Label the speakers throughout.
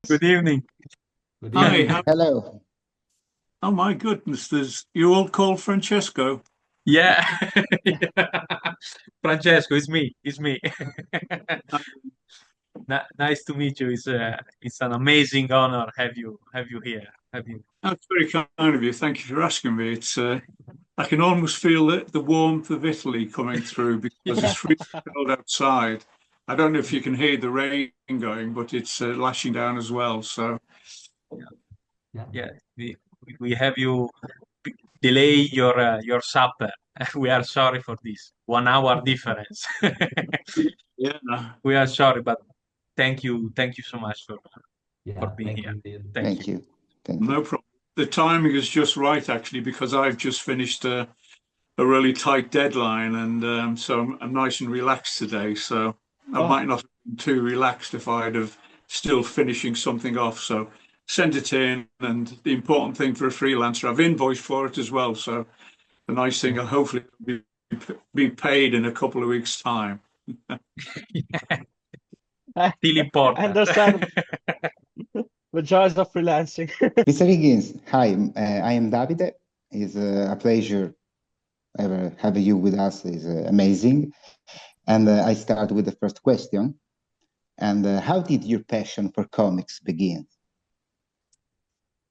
Speaker 1: Good evening.
Speaker 2: Good
Speaker 1: Hi.
Speaker 2: evening.
Speaker 3: Hello.
Speaker 1: Oh my goodness, you all called Francesco.
Speaker 2: Yeah. Francesco, it's me. It's me. Nice to meet you. It's an amazing honor have you here. Have you?
Speaker 1: That's very kind of you. Thank you for asking me. I can almost feel the warmth of Italy coming through because it's really cold outside. I don't know if you can hear the rain going, but it's lashing down as well. So
Speaker 2: Yeah. We have you delay your supper. We are sorry for this 1 hour difference.
Speaker 1: yeah,
Speaker 2: We are sorry, but thank you so much for being
Speaker 3: thank
Speaker 2: here.
Speaker 3: you.
Speaker 2: Thank you.
Speaker 3: Thank you. Thank you.
Speaker 1: no problem. The timing is just right actually because I've just finished a really tight deadline, and so I'm nice and relaxed today. So I might not have been too relaxed if I'd have still finishing something off. So sent it in, and the important thing for a freelancer, I've invoiced for it as well. So the nice thing, I'll hopefully be paid in a couple of weeks' time.
Speaker 2: Still important.
Speaker 4: Understand the joys of freelancing.
Speaker 3: Mr. Higgins, hi, I am Davide. It's a pleasure ever having you with us. It's amazing. And I start with the first question. And how did your passion for comics begin?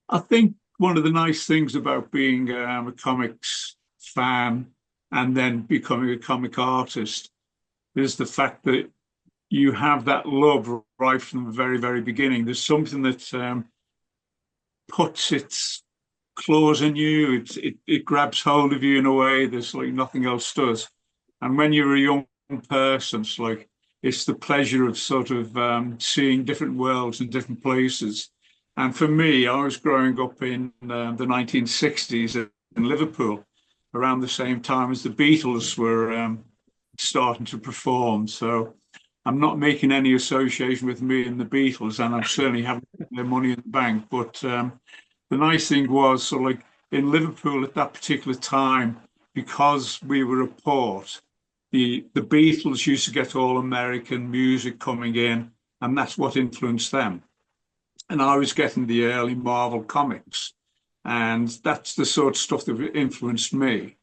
Speaker 1: I think one of the nice things about being a comics fan and then becoming a comic artist is the fact that you have that love right from the very, very beginning. There's something that puts its claws in you. It grabs hold of you in a way that's like nothing else does. And when you're a young person, it's the pleasure of sort of seeing different worlds and different places. And for me, I was growing up in the 1960s in Liverpool, around the same time as the Beatles were starting to perform. So I'm not making any association with me and the Beatles, and I'm certainly haven't put their money in the bank. But the nice thing was, so like in Liverpool at that particular time, because we were a port, the Beatles used to get all American music coming in, and that's what influenced them. And I was getting the early Marvel comics, and that's the sort of stuff that influenced me.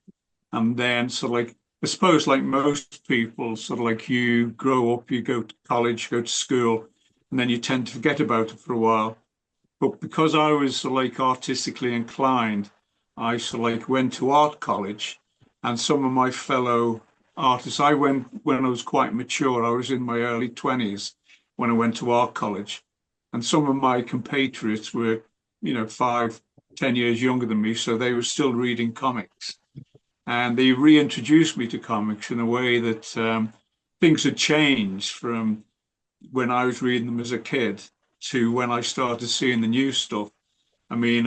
Speaker 1: And then, I suppose, like most people, you grow up, you go to college, go to school, and then you tend to forget about it for a while. But because I was artistically inclined, I went to art college, and some of my fellow artists, I went when I was quite mature. I was in my early 20s when I went to art college. And some of my compatriots were, 5, 10 years younger than me, so they were still reading comics. And they reintroduced me to comics in a way that things had changed from when I was reading them as a kid to when I started seeing the new stuff. I mean,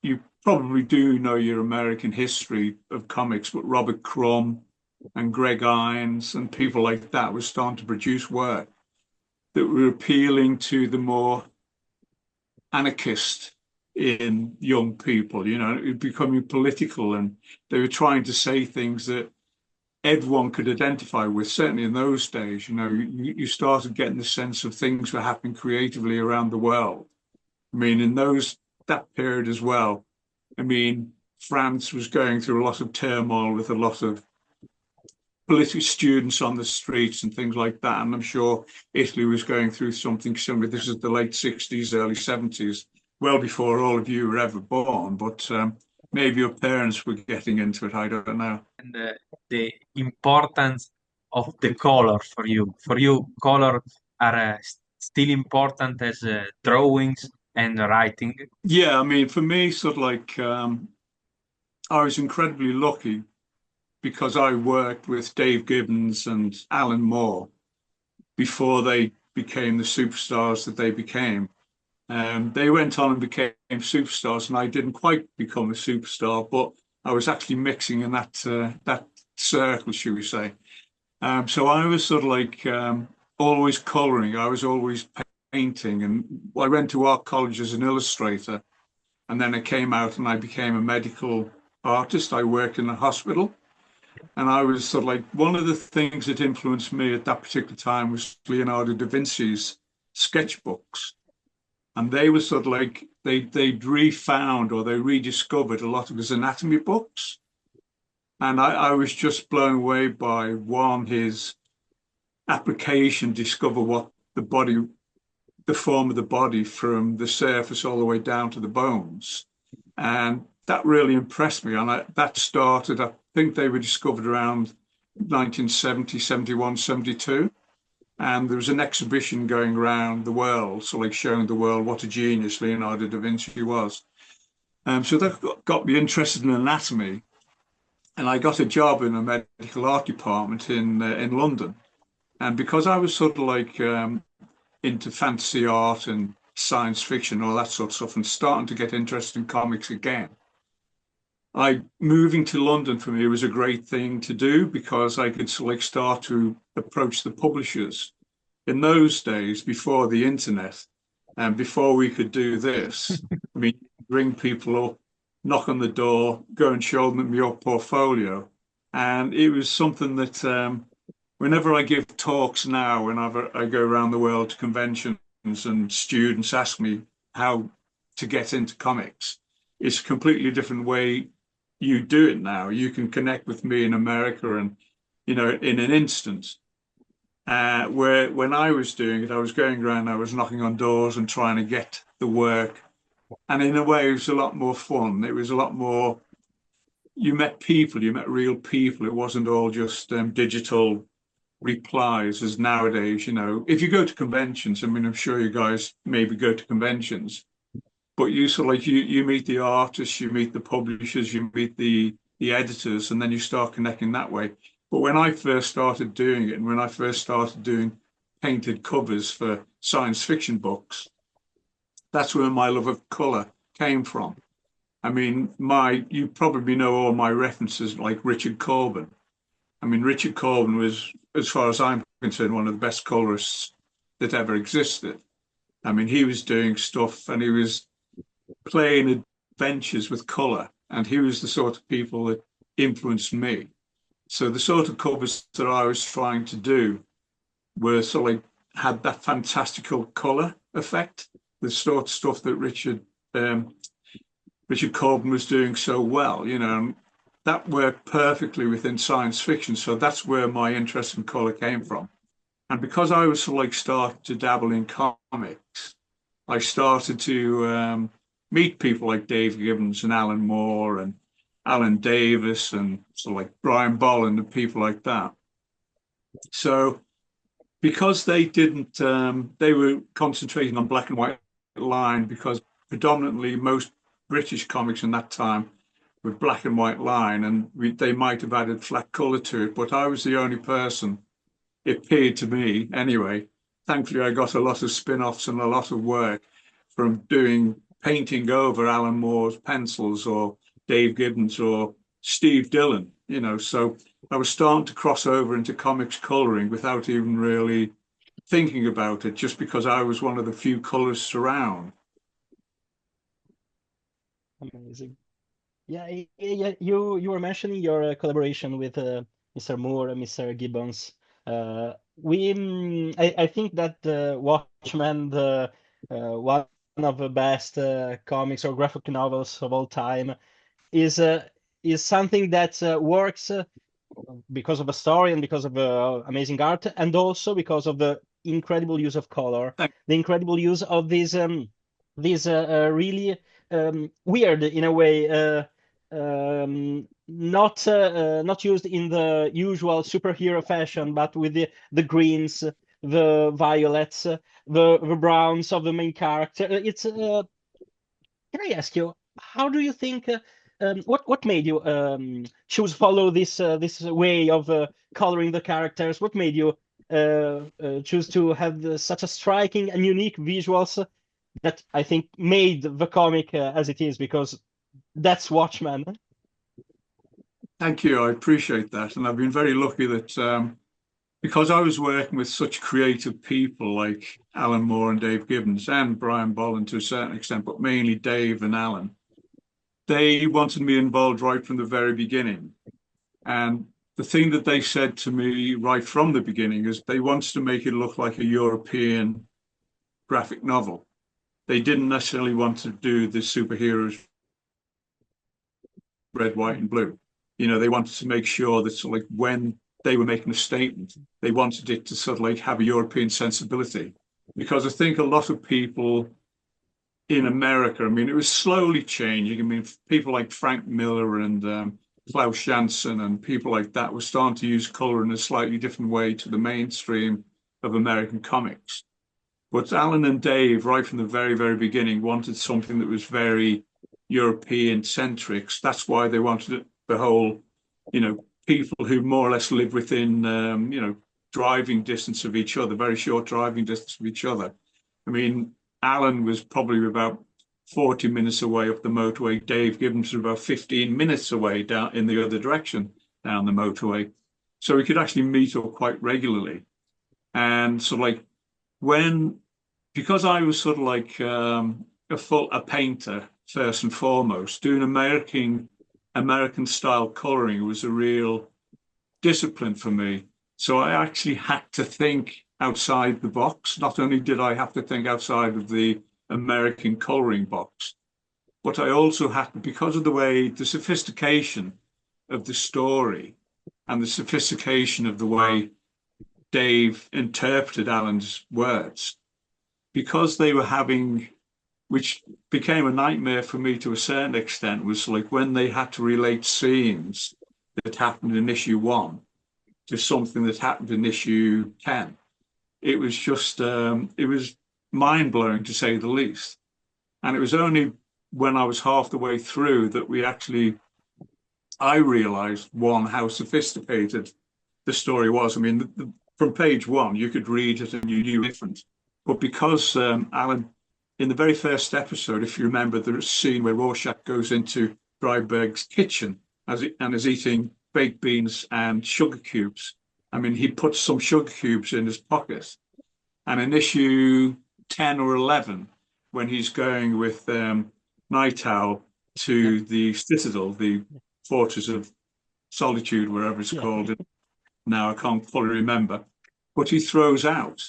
Speaker 1: you probably do know your American history of comics, but Robert Crumb and Greg Irons and people like that were starting to produce work that were appealing to the more anarchist in young people, becoming political, and they were trying to say things that everyone could identify with. Certainly in those days, you started getting the sense of things were happening creatively around the world. I mean, in that period as well, I mean, France was going through a lot of turmoil with a lot of political students on the streets and things like that. And I'm sure Italy was going through something similar. This is the late 60s, early 70s, well before all of you were ever born. But maybe your parents were getting into it. I don't know.
Speaker 2: And the importance of the color for you. For you, color are still important as drawings and writing.
Speaker 1: Yeah, I mean, for me, I was incredibly lucky because I worked with Dave Gibbons and AlanMoore before they became the superstars that they became. They went on and became superstars, and I didn't quite become a superstar, but I was actually mixing in that circle, should we say. So I was always coloring. I was always painting, and I went to art college as an illustrator, and then I came out and I became a medical artist. I worked in a hospital. And I was one of the things that influenced me at that particular time was Leonardo da Vinci's sketchbooks. and they were sort of like they'd refound or they rediscovered a lot of his anatomy books. And I was just blown away by one, his application, discover what the body, the form of the body from the surface all the way down to the bones. And that really impressed me. And that started, I think they were discovered around 1970, 71, 72. And there was an exhibition going around the world, so like showing the world what a genius Leonardo da Vinci was. So that got me interested in anatomy. And I got a job in a medical art department in London. And because I was sort of like into fantasy art and science fiction, all that sort of stuff, and starting to get interested in comics again, moving to London for me was a great thing to do because I could like start to approach the publishers. In those days, before the internet and before we could do this, I mean, ring people up, knock on the door, go and show them your portfolio. And it was something that whenever I give talks now, whenever I go around the world to conventions and students ask me how to get into comics, it's a completely different way you do it now. You can connect with me in America and, you know, in an instant. Where when I was doing it, I was going around, I was knocking on doors and trying to get the work. And in a way, it was a lot more fun. It was a lot more, you met people, you met real people. It wasn't all just digital replies as nowadays, you know. If you go to conventions, I mean, I'm sure you guys maybe go to conventions, but you sort of like you meet the artists, you meet the publishers, you meet the editors, and then you start connecting that way. But when I first started doing it, and when I first started doing painted covers for science fiction books, that's where my love of color came from. I mean, you probably know all my references like Richard Corbin. I mean, Richard Corbin was, as far as I'm concerned, one of the best colorists that ever existed. I mean, he was doing stuff and he was playing adventures with color, and he was the sort of people that influenced me. So the sort of covers that I was trying to do were sort of like had that fantastical color effect, the sort of stuff that Richard Corbin was doing so well, you know, and that worked perfectly within science fiction. So that's where my interest in color came from. And because I was sort of like starting to dabble in comics, I started to meet people like Dave Gibbons and AlanMoore and Alan Davis and sort of like Brian Bolland and people like that. So because they didn't, they were concentrating on black and white line because predominantly most British comics in that time were black and white line, and they might have added flat color to it, but I was the only person, it appeared to me anyway. Thankfully, I got a lot of spin-offs and a lot of work from painting over Alan Moore's pencils or Dave Gibbons or Steve Dillon, you know, so I was starting to cross over into comics coloring without even really thinking about it, just because I was one of the few colorists around.
Speaker 4: Amazing. Yeah, yeah. You were mentioning your collaboration with Mr. Moore and Mr. Gibbons. I think that Watchmen, one of the best comics or graphic novels of all time, is something that works because of a story and because of amazing art, and also because of the incredible use of color, the incredible use of these really weird in a way. Not used in the usual superhero fashion, but with the greens, the violets, the browns of the main character. It's can I ask you, how do you think? What made you choose follow this way of coloring the characters? What made you choose to have such a striking and unique visuals that I think made the comic as it is? Because that's Watchmen.
Speaker 1: Thank you. I appreciate that. And I've been very lucky that because I was working with such creative people like Alan Moore and Dave Gibbons and Brian Bolland to a certain extent, but mainly Dave and Alan, they wanted me involved right from the very beginning. And the thing that they said to me right from the beginning is they wanted to make it look like a European graphic novel. they didn't necessarily want to do the superheroes red, white, and blue. They wanted to make sure that sort of like when they were making a statement, they wanted it to sort of like have a European sensibility. Because I think a lot of people in America, I mean, it was slowly changing. I mean, people like Frank Miller and Klaus Janson and people like that were starting to use color in a slightly different way to the mainstream of American comics. But Alan and Dave, right from the very, very beginning, wanted something that was very European centric. That's why they wanted the whole, people who more or less live within, driving distance of each other, very short driving distance of each other. I mean, Alan was probably about 40 minutes away up the motorway. Dave Gibbons was about 15 minutes away down in the other direction down the motorway. So we could actually meet up quite regularly. And so like because I was sort of like a painter first and foremost, doing American style coloring was a real discipline for me. So I actually had to think outside the box. Not only did I have to think outside of the American coloring box, but I also had to, because of the sophistication of the story and the sophistication of the way Dave interpreted Alan's words, because they were having, which became a nightmare for me to a certain extent, was like when they had to relate scenes that happened in issue 1 to something that happened in issue 10. It was just, it was mind-blowing to say the least. And it was only when I was half the way through that I realized, one, how sophisticated the story was. I mean, from page 1, you could read it and you knew different. But because Alan, in the very first episode, if you remember, there's a scene where Rorschach goes into Dryberg's kitchen and is eating baked beans and sugar cubes. I mean, he puts some sugar cubes in his pocket. And in issue 10 or 11, when he's going with Night Owl to the Citadel, the Fortress of Solitude, wherever it's called. Now I can't fully remember. But he throws out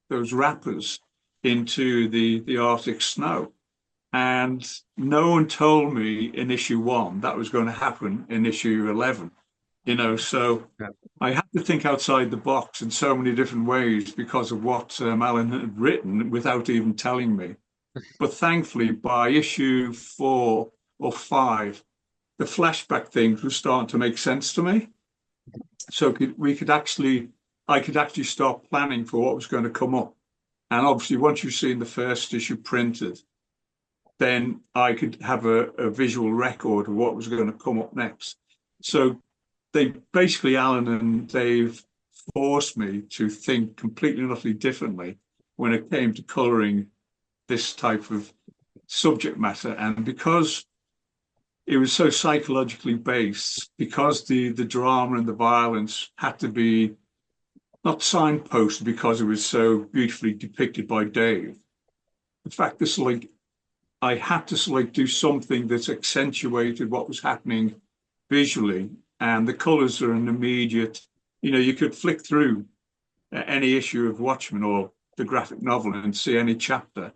Speaker 1: those wrappers into the Arctic snow. And no one told me in issue 1 that was going to happen in issue 11. So I had to think outside the box in so many different ways because of what Alan had written without even telling me. But thankfully, by issue 4 or 5, the flashback things were starting to make sense to me. So I could actually start planning for what was going to come up. And obviously, once you've seen the first issue printed, then I could have a visual record of what was going to come up next. So Alan and Dave forced me to think completely and utterly differently when it came to coloring this type of subject matter. And because it was so psychologically based, because the drama and the violence had to be not signposted because it was so beautifully depicted by Dave. In fact, I had to do something that accentuated what was happening visually. And the colors are an immediate, you could flick through any issue of Watchmen or the graphic novel and see any chapter,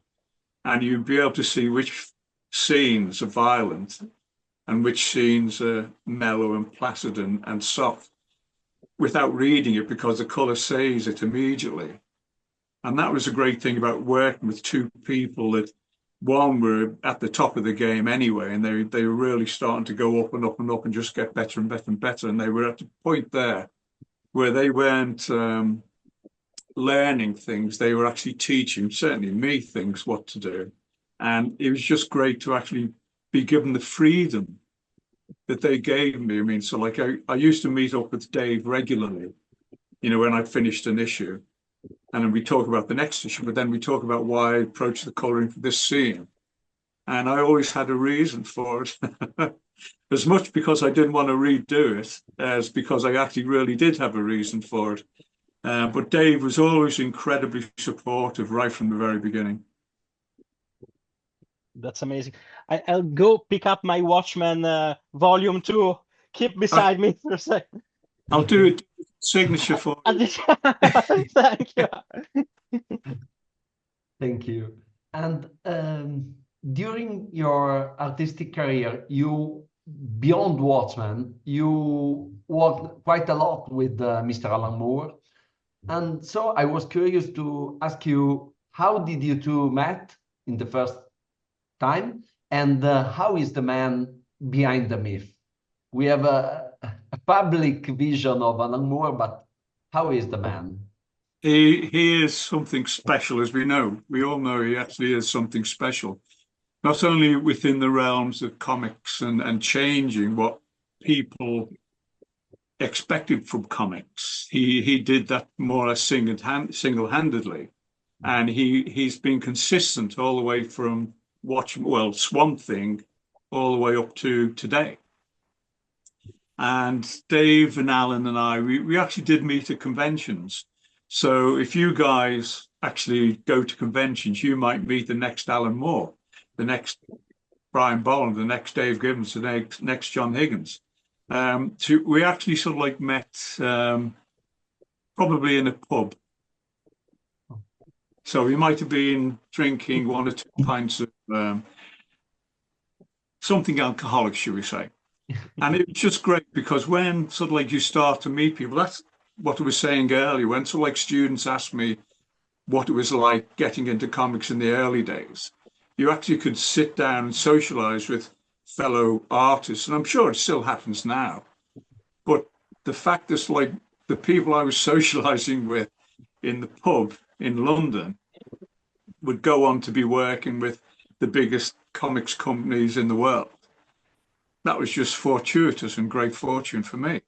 Speaker 1: and you'd be able to see which scenes are violent and which scenes are mellow and placid and soft without reading it, because the color says it immediately. And that was a great thing about working with two people that, one, were at the top of the game anyway, and they were really starting to go up and up and up and just get better and better and better. And they were at the point there where they weren't learning things, they were actually teaching, certainly me, things what to do. And it was just great to actually be given the freedom that they gave me. I mean, so I used to meet up with Dave regularly, when I'd finished an issue. And then we talk about the next issue, but then we talk about why I approached the coloring for this scene. And I always had a reason for it, as much because I didn't want to redo it as because I actually really did have a reason for it. But Dave was always incredibly supportive right from the very beginning.
Speaker 4: That's amazing. I'll go pick up my Watchmen volume 2. Keep beside me for a second.
Speaker 1: I'll do a signature for you.
Speaker 4: Thank you.
Speaker 5: Thank you. And during your artistic career, beyond Watchmen, you worked quite a lot with Mr. AlanMoore. And so I was curious to ask you, how did you two met in the first time? And how is the man behind the myth? We have a public vision of AlanMoore, but how is the man?
Speaker 1: He is something special, as we know. We all know he actually is something special, not only within the realms of comics and changing what people expected from comics. He did that more or less single-handedly, and he's been consistent all the way from Swamp Thing all the way up to today. And Dave and Alan and I, we actually did meet at conventions. So if you guys actually go to conventions, you might meet the next AlanMoore, the next Brian Boland, the next Dave Gibbons, the next John Higgins. So we actually sort of like met probably in a pub. So we might have been drinking 1 or 2 pints of something alcoholic, should we say. And it was just great because when sort of like you start to meet people, that's what I was saying earlier, when sort of like students asked me what it was like getting into comics in the early days, you actually could sit down and socialize with fellow artists. And I'm sure it still happens now. But the fact is, like, the people I was socializing with in the pub in London would go on to be working with the biggest comics companies in the world. That was just fortuitous and great fortune for me.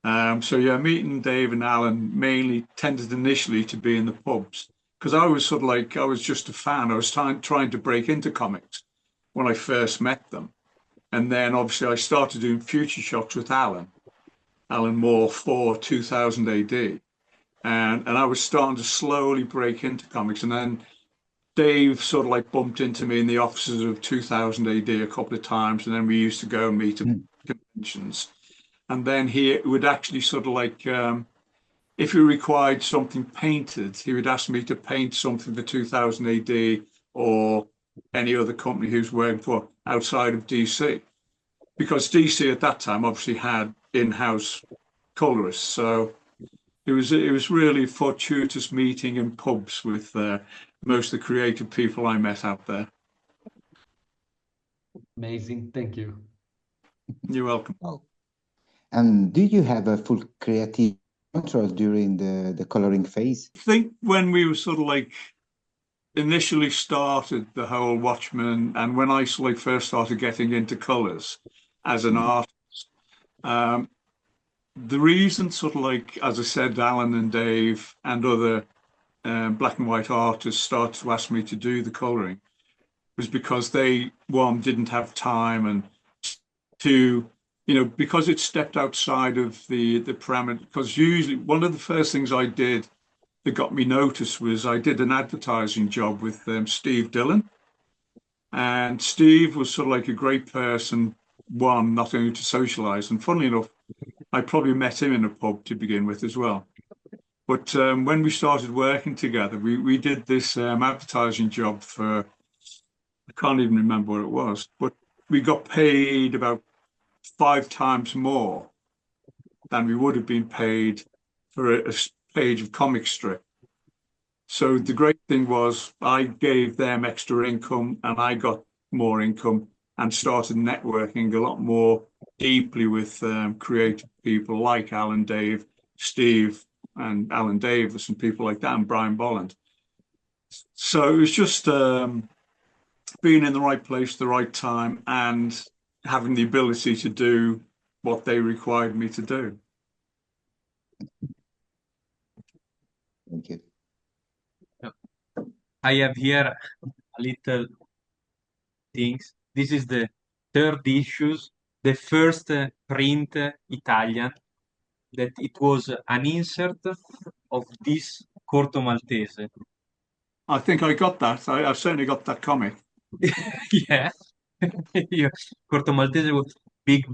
Speaker 1: So yeah, meeting Dave and Alan mainly tended initially to be in the pubs because I was sort of like, I was just a fan. I was trying to break into comics when I first met them. And then obviously I started doing Future Shocks with AlanMoore for 2000 AD. And I was starting to slowly break into comics. And then Dave sort of like bumped into me in the offices of 2000 AD a couple of times. And then we used to go and meet at conventions. And then he would actually sort of like, if he required something painted, he would ask me to paint something for 2000 AD or any other company he was working for outside of DC. Because DC at that time obviously had in-house colorists. So it was really a fortuitous meeting in pubs with most of the creative people I met out there.
Speaker 5: Amazing. Thank you.
Speaker 1: You're welcome.
Speaker 3: Oh. And do you have a full creative control during the coloring phase?
Speaker 1: I think when we were sort of like initially started the whole Watchmen, and when I sort of like first started getting into colors as an artist, the reason sort of like, as I said, Alan and Dave and other black and white artists started to ask me to do the coloring was because they, one, didn't have time, and two, you know, because it stepped outside of the parameter. Because usually one of the first things I did that got me noticed was I did an advertising job with Steve Dillon. And Steve was sort of like a great person, one, not only to socialize, and funnily enough, I probably met him in a pub to begin with as well. But when we started working together, we did this advertising job for, I can't even remember what it was, but we got paid about 5 times more than we would have been paid for a page of comic strip. So the great thing was I gave them extra income and I got more income and started networking a lot more deeply with creative people like Alan, Dave, Steve, and Alan Davis and people like that, and Brian Boland. So it was just being in the right place, the right time, and having the ability to do what they required me to do.
Speaker 3: Thank you.
Speaker 2: I have here a little things. This is the 3rd issue, the first print Italian, that it was an insert of this Corto Maltese.
Speaker 1: I think I got that. I've certainly got that comic.
Speaker 2: Yeah. Yeah. Corto Maltese was big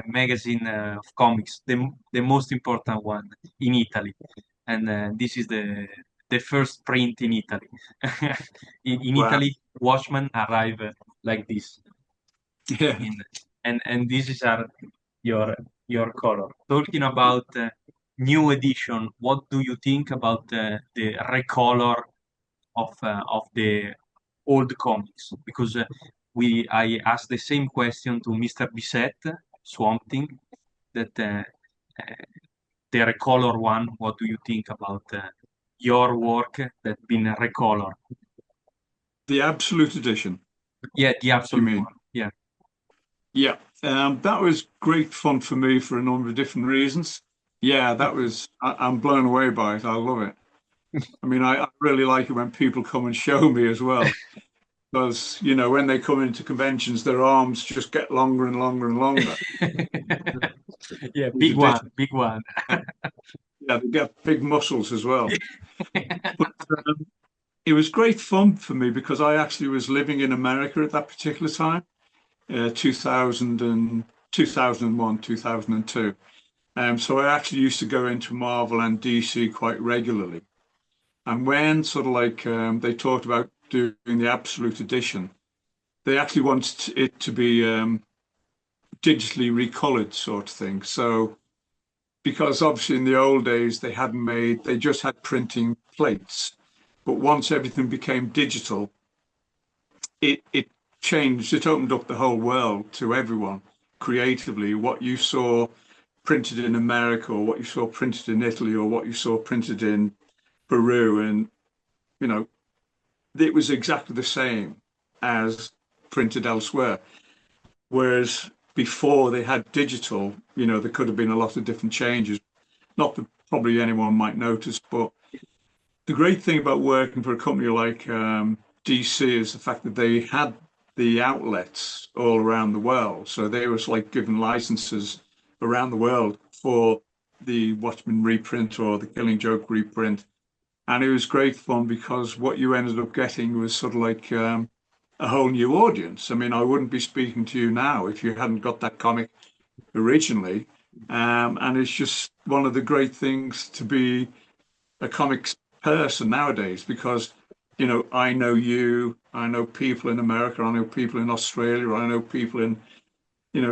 Speaker 2: magazine of comics, the most important one in Italy. And this is the the first print in Italy. In
Speaker 1: Wow.
Speaker 2: Italy, Watchmen arrive like this.
Speaker 1: Yeah.
Speaker 2: And this is your color. Talking about new edition, what do you think about the recolor of the old comics? Because I asked the same question to Mr. Bisset, Swamp Thing, that the recolor one. What do you think about your work that been recolored?
Speaker 1: The absolute edition,
Speaker 2: Yeah, the
Speaker 1: you
Speaker 2: absolute
Speaker 1: mean?
Speaker 2: one. Yeah.
Speaker 1: Yeah. That was great fun for me for a number of different reasons. Yeah, I'm blown away by it. I love it. I mean, I really like it when people come and show me as well. Because, when they come into conventions, their arms just get longer and longer and longer.
Speaker 2: Yeah,
Speaker 1: These editions.
Speaker 2: big one.
Speaker 1: Yeah, they get big muscles as well. But it was great fun for me because I actually was living in America at that particular time, 2000 and 2001, 2002. So I actually used to go into Marvel and DC quite regularly. And when sort of like they talked about doing the Absolute Edition, they actually wanted it to be digitally recolored sort of thing. So because obviously in the old days they just had printing plates. But once everything became digital, it changed, it opened up the whole world to everyone creatively. What you saw printed in America or what you saw printed in Italy or what you saw printed in Peru, and you know, it was exactly the same as printed elsewhere. Whereas before they had digital, there could have been a lot of different changes. Not that probably anyone might notice, but the great thing about working for a company like DC is the fact that they had the outlets all around the world. So they was like given licenses around the world for the Watchmen reprint or the Killing Joke reprint. And it was great fun because what you ended up getting was sort of like a whole new audience. I mean, I wouldn't be speaking to you now if you hadn't got that comic originally. And it's just one of the great things to be a comics person nowadays because, I know you, I know people in America, I know people in Australia, I know people in,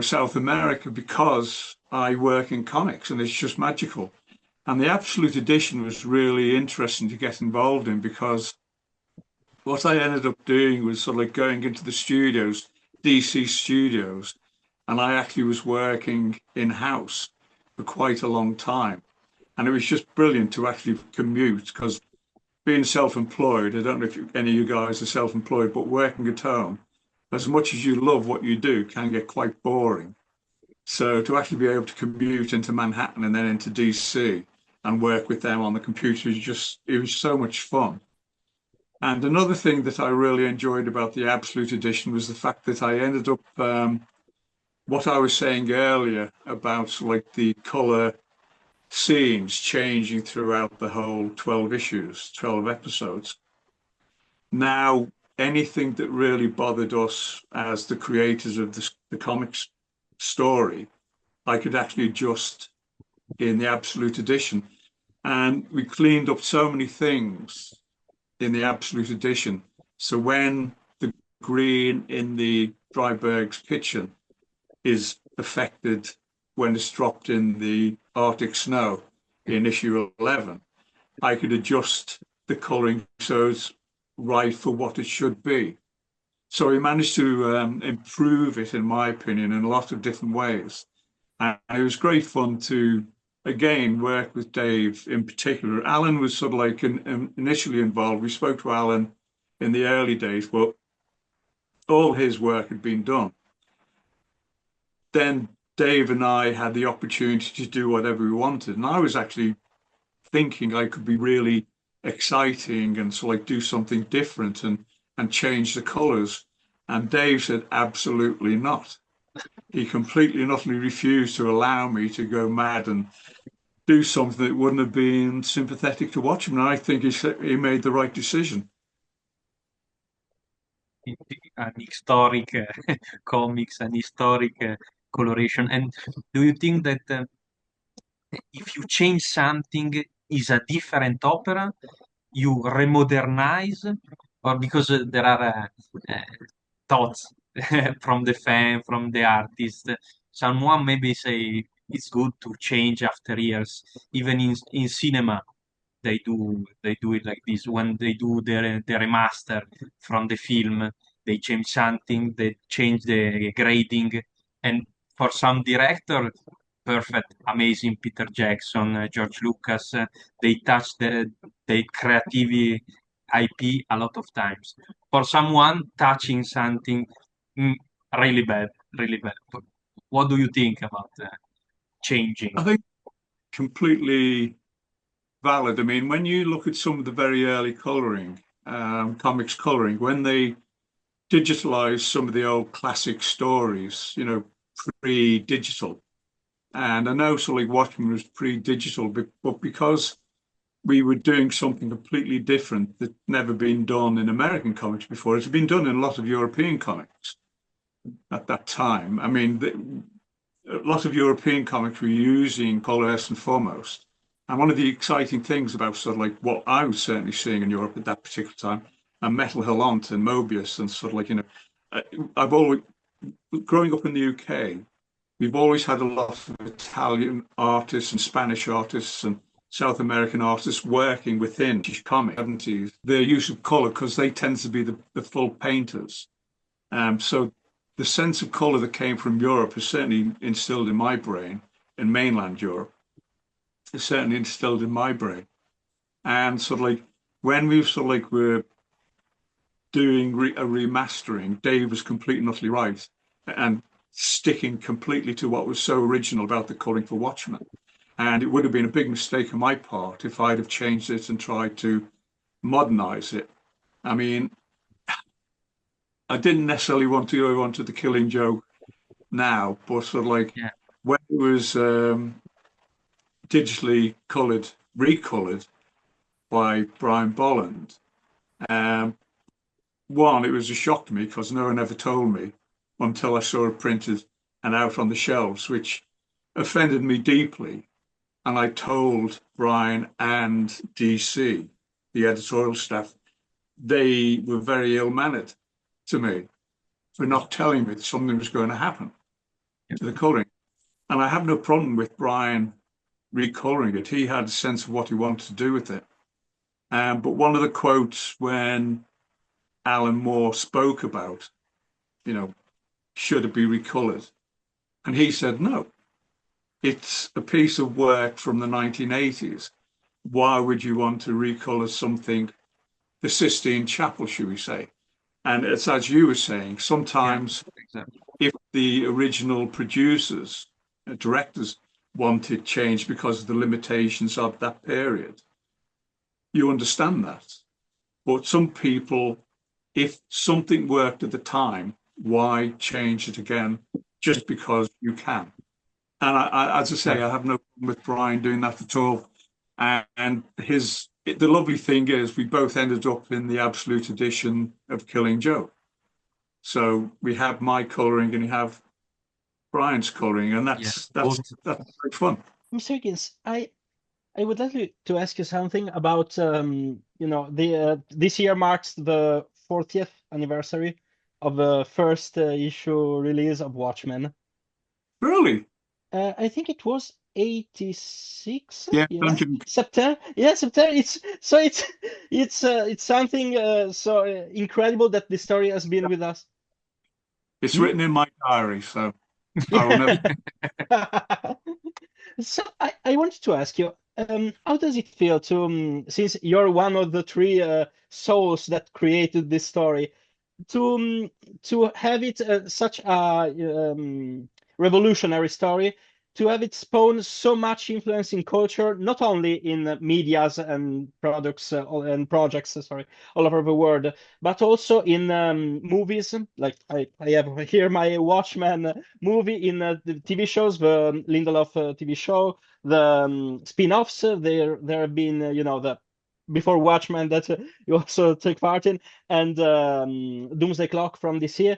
Speaker 1: South America because I work in comics and it's just magical. And the Absolute Edition was really interesting to get involved in because what I ended up doing was sort of like going into the studios, DC studios, and I actually was working in-house for quite a long time. And it was just brilliant to actually commute because being self-employed, I don't know if any of you guys are self-employed, but working at home, as much as you love what you do, can get quite boring. So to actually be able to commute into Manhattan and then into DC and work with them on the computer it was so much fun. And another thing that I really enjoyed about the Absolute Edition was the fact that I ended up, what I was saying earlier about like the color scenes changing throughout the whole 12 issues, 12 episodes. Now, anything that really bothered us as the creators of the comics story, I could actually adjust in the Absolute Edition. And we cleaned up so many things in the Absolute Edition. So when the green in the Dryberg's kitchen is affected when it's dropped in the Arctic snow in issue 11, I could adjust the colouring so it's right for what it should be. So we managed to improve it, in my opinion, in a lot of different ways. And it was great fun to, again, work with Dave in particular. Alan was sort of like initially involved. We spoke to Alan in the early days, but all his work had been done. Then Dave and I had the opportunity to do whatever we wanted. And I was actually thinking I could be really exciting and so like do something different and change the colors. And Dave said, absolutely not. He completely and utterly refused to allow me to go mad and do something that wouldn't have been sympathetic to watch him. And I think he made the right decision.
Speaker 2: An historic comics, an historic coloration. And do you think that if you change something, is a different opera, you remodernize, or because there are thoughts from the fan, from the artist. Someone maybe say it's good to change after years. Even in cinema, they do it like this. When they do the remaster from the film, they change something, they change the grading, and for some director, perfect, amazing. Peter Jackson, George Lucas, they touch the creative IP a lot of times. For someone touching something, mm, really bad, really bad. What do you think about changing?
Speaker 1: I think completely valid. I mean, when you look at some of the very early coloring, comics coloring, when they digitalized some of the old classic stories, pre-digital, and I know sort of like Watchmen was pre-digital, but because we were doing something completely different that never been done in American comics before, it had been done in a lot of European comics at that time. I mean, a lot of European comics were using Colorist and foremost. And one of the exciting things about sort of like what I was certainly seeing in Europe at that particular time, and Metal Hellante and Mobius and sort of like, I've always, growing up in the UK, we've always had a lot of Italian artists and Spanish artists and South American artists working within comics. Their use of color, because they tend to be the full painters. So the sense of color that came from Europe is certainly instilled in my brain, in mainland Europe. It's certainly instilled in my brain. And sort of like when we sort of like were doing a remastering, Dave was completely and utterly right, and sticking completely to what was so original about the coloring for Watchmen. And it would have been a big mistake on my part if I'd have changed it and tried to modernize it. I mean, I didn't necessarily want to go on to the Killing Joke now, but sort of like when it was digitally colored, recolored by Brian Bolland, one, it was a shock to me because no one ever told me until I saw it printed and out on the shelves, which offended me deeply. And I told Brian and DC, the editorial staff, they were very ill-mannered to me for not telling me that something was going to happen to the coloring. And I have no problem with Brian recoloring it. He had a sense of what he wanted to do with it. But one of the quotes when AlanMoore spoke about, should it be recolored? And he said, no, it's a piece of work from the 1980s. Why would you want to recolor something, the Sistine Chapel, should we say? And it's as you were saying, sometimes if the original producers, directors wanted change because of the limitations of that period, you understand that. But some people, if something worked at the time, why change it again just because you can? And as I say, I have no problem with Brian doing that at all. And the lovely thing is we both ended up in the absolute edition of Killing Joke. So we have my coloring and you have Brian's coloring, and that's great fun.
Speaker 4: Mr. Higgins, I would like to ask you something about this year marks the 40th anniversary of the first issue release of Watchmen.
Speaker 1: Really?
Speaker 4: I think it was 86.
Speaker 1: Yeah,
Speaker 4: September. Yeah, September. It's something so incredible that the story has been with us.
Speaker 1: It's written in my diary, so I will never.
Speaker 4: So I wanted to ask you, how does it feel to, since you're one of the three souls that created this story, to have it such a revolutionary story, to have it spawn so much influence in culture, not only in medias and products and projects, all over the world, but also in movies. Like I have here my Watchmen movie, in the TV shows, the Lindelof TV show, the spin-offs. There have been, the before Watchmen that you also take part in, and Doomsday Clock from this year.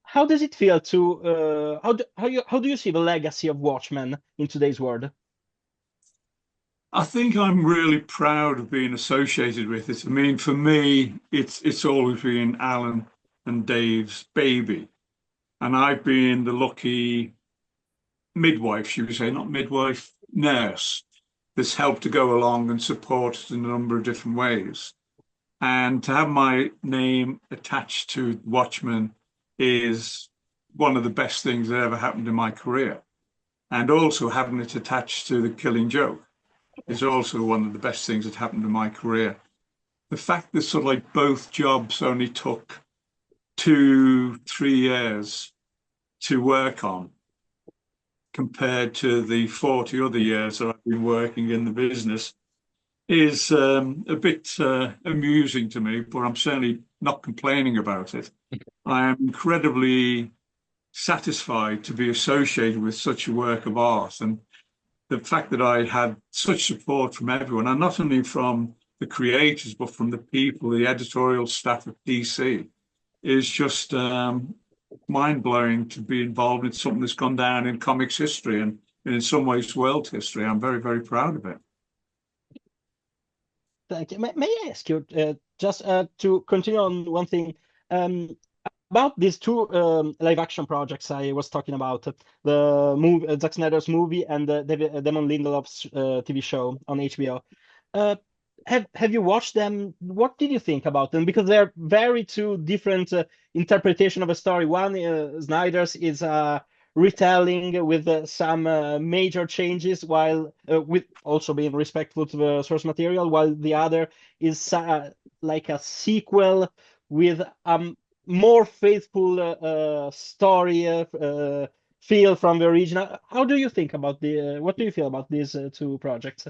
Speaker 4: How does it feel to how do you see the legacy of Watchmen in today's world?
Speaker 1: I think I'm really proud of being associated with it. I mean, for me, it's always been Alan and Dave's baby, and I've been the lucky midwife, should we say, not midwife, nurse, that's helped to go along and support it in a number of different ways. And to have my name attached to Watchmen is one of the best things that ever happened in my career. And also having it attached to The Killing Joke is also one of the best things that happened in my career. The fact that sort of like both jobs only took 2-3 years to work on compared to the 40 other years that I've been working in the business is a bit amusing to me, but I'm certainly not complaining about it. I am incredibly satisfied to be associated with such a work of art, and the fact that I had such support from everyone, and not only from the creators, but from the people, the editorial staff at DC, is just mind-blowing to be involved in something that's gone down in comics history and in some ways world history. I'm very, very proud of it.
Speaker 4: Thank you. May I ask you just to continue on one thing about these two live action projects I was talking about, the movie, Zack Snyder's movie, and Damon Lindelof's TV show on HBO. Have you watched them? What did you think about them? Because they're very two different interpretation of a story. One, Snyder's is retelling with some major changes, while with also being respectful to the source material, while the other is like a sequel with more faithful story feel from the original. How do you think about what do you feel about these two projects?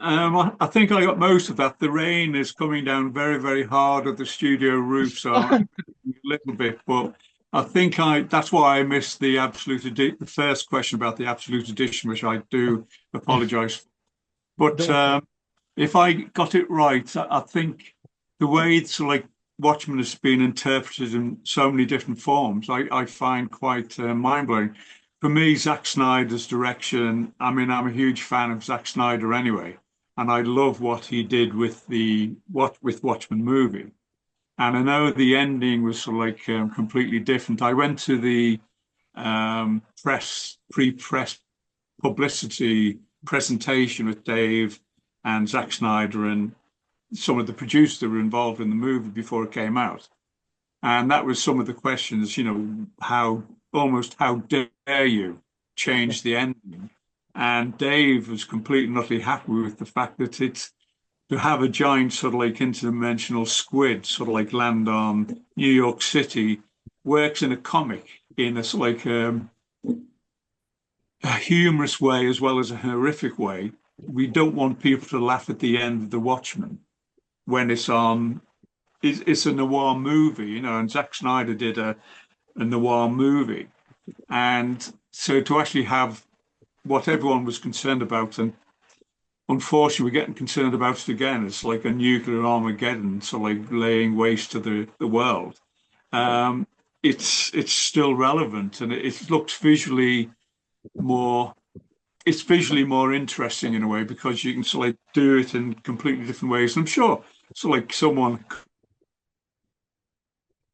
Speaker 1: I think I got most of that. The rain is coming down very, very hard at the studio roof, so I'm a little bit, but I think that's why I missed the the first question about the absolute edition, which I do apologize for. But if I got it right, I think the way it's like Watchmen has been interpreted in so many different forms, I find quite mind-blowing. For me, Zack Snyder's direction, I mean, I'm a huge fan of Zack Snyder anyway, and I love what he did with with Watchmen movie. And I know the ending was sort of like completely different. I went to the pre-press publicity presentation with Dave and Zack Snyder and some of the producers that were involved in the movie before it came out. And that was some of the questions, you know, how dare you change the ending? And Dave was completely and utterly happy with the fact that it's to have a giant sort of like interdimensional squid sort of like land on New York City works in a comic in a sort of like a humorous way as well as a horrific way. We don't want people to laugh at the end of The Watchmen when it's on. It's a noir movie, you know, and Zack Snyder did a noir movie. And so to actually have what everyone was concerned about, and unfortunately we're getting concerned about it again, it's like a nuclear Armageddon, so like laying waste to the world. It's still relevant, and it looks visually more interesting in a way because you can sort of like do it in completely different ways. I'm sure so like someone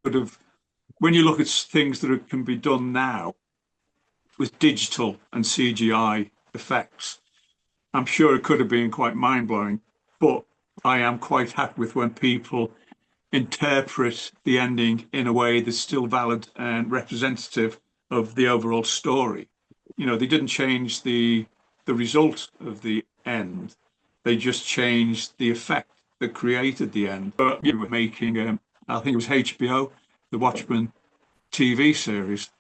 Speaker 1: could have, when you look at things that can be done now with digital and CGI effects, I'm sure it could have been quite mind-blowing, but I am quite happy with when people interpret the ending in a way that's still valid and representative of the overall story. You know, they didn't change the result of the end. They just changed the effect that created the end. But you were making, I think it was HBO, the Watchmen TV series,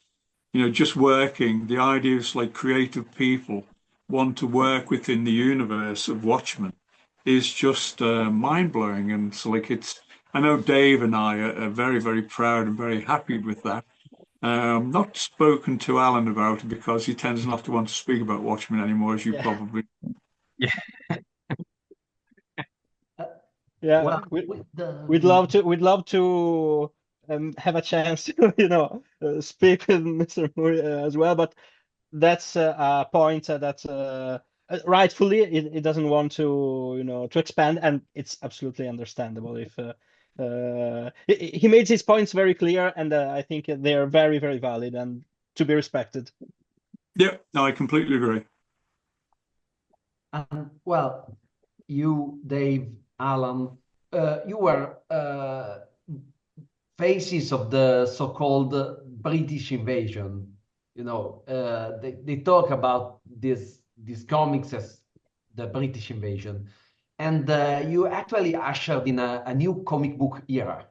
Speaker 1: you know, just working, the idea is like creative people want to work within the universe of Watchmen is just mind-blowing. And so like I know Dave and I are very, very proud and very happy with that. Not spoken to Alan about it because he tends not to want to speak about Watchmen anymore, as you probably.
Speaker 2: Yeah.
Speaker 4: Yeah,
Speaker 5: Well,
Speaker 4: we'd love to have a chance to, you know, speak with Mr. Moore as well, but that's a point that rightfully it doesn't want to to expand, and it's absolutely understandable. If he made his points very clear, and I think they are very, very valid and to be respected.
Speaker 1: Yeah, no, I completely agree.
Speaker 5: Well, you, Dave, Alan, you were faces of the so-called British invasion. They talk about these comics as the British invasion, and you actually ushered in a new comic book era,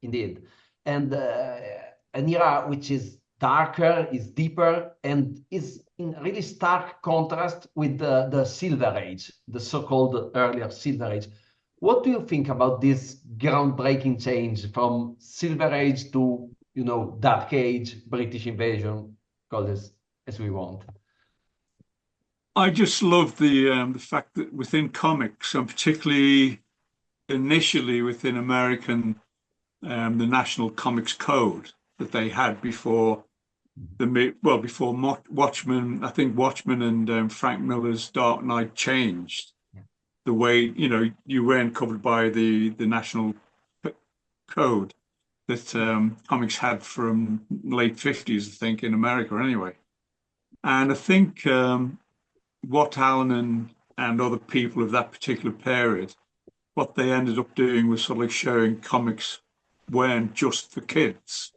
Speaker 5: indeed, and an era which is darker, is deeper, and is in really stark contrast with the Silver Age, the so-called earlier Silver Age. What do you think about this groundbreaking change from Silver Age to, Dark Age, British invasion, call this as we want?
Speaker 1: I just love the fact that within comics, and particularly initially within American, the National Comics Code that they had before before Watchmen. I think Watchmen and Frank Miller's Dark Knight changed the way you weren't covered by the National Code that comics had from late 50s, I think, in America anyway. And I think what Alan and other people of that particular period, what they ended up doing was sort of like showing comics weren't just for kids.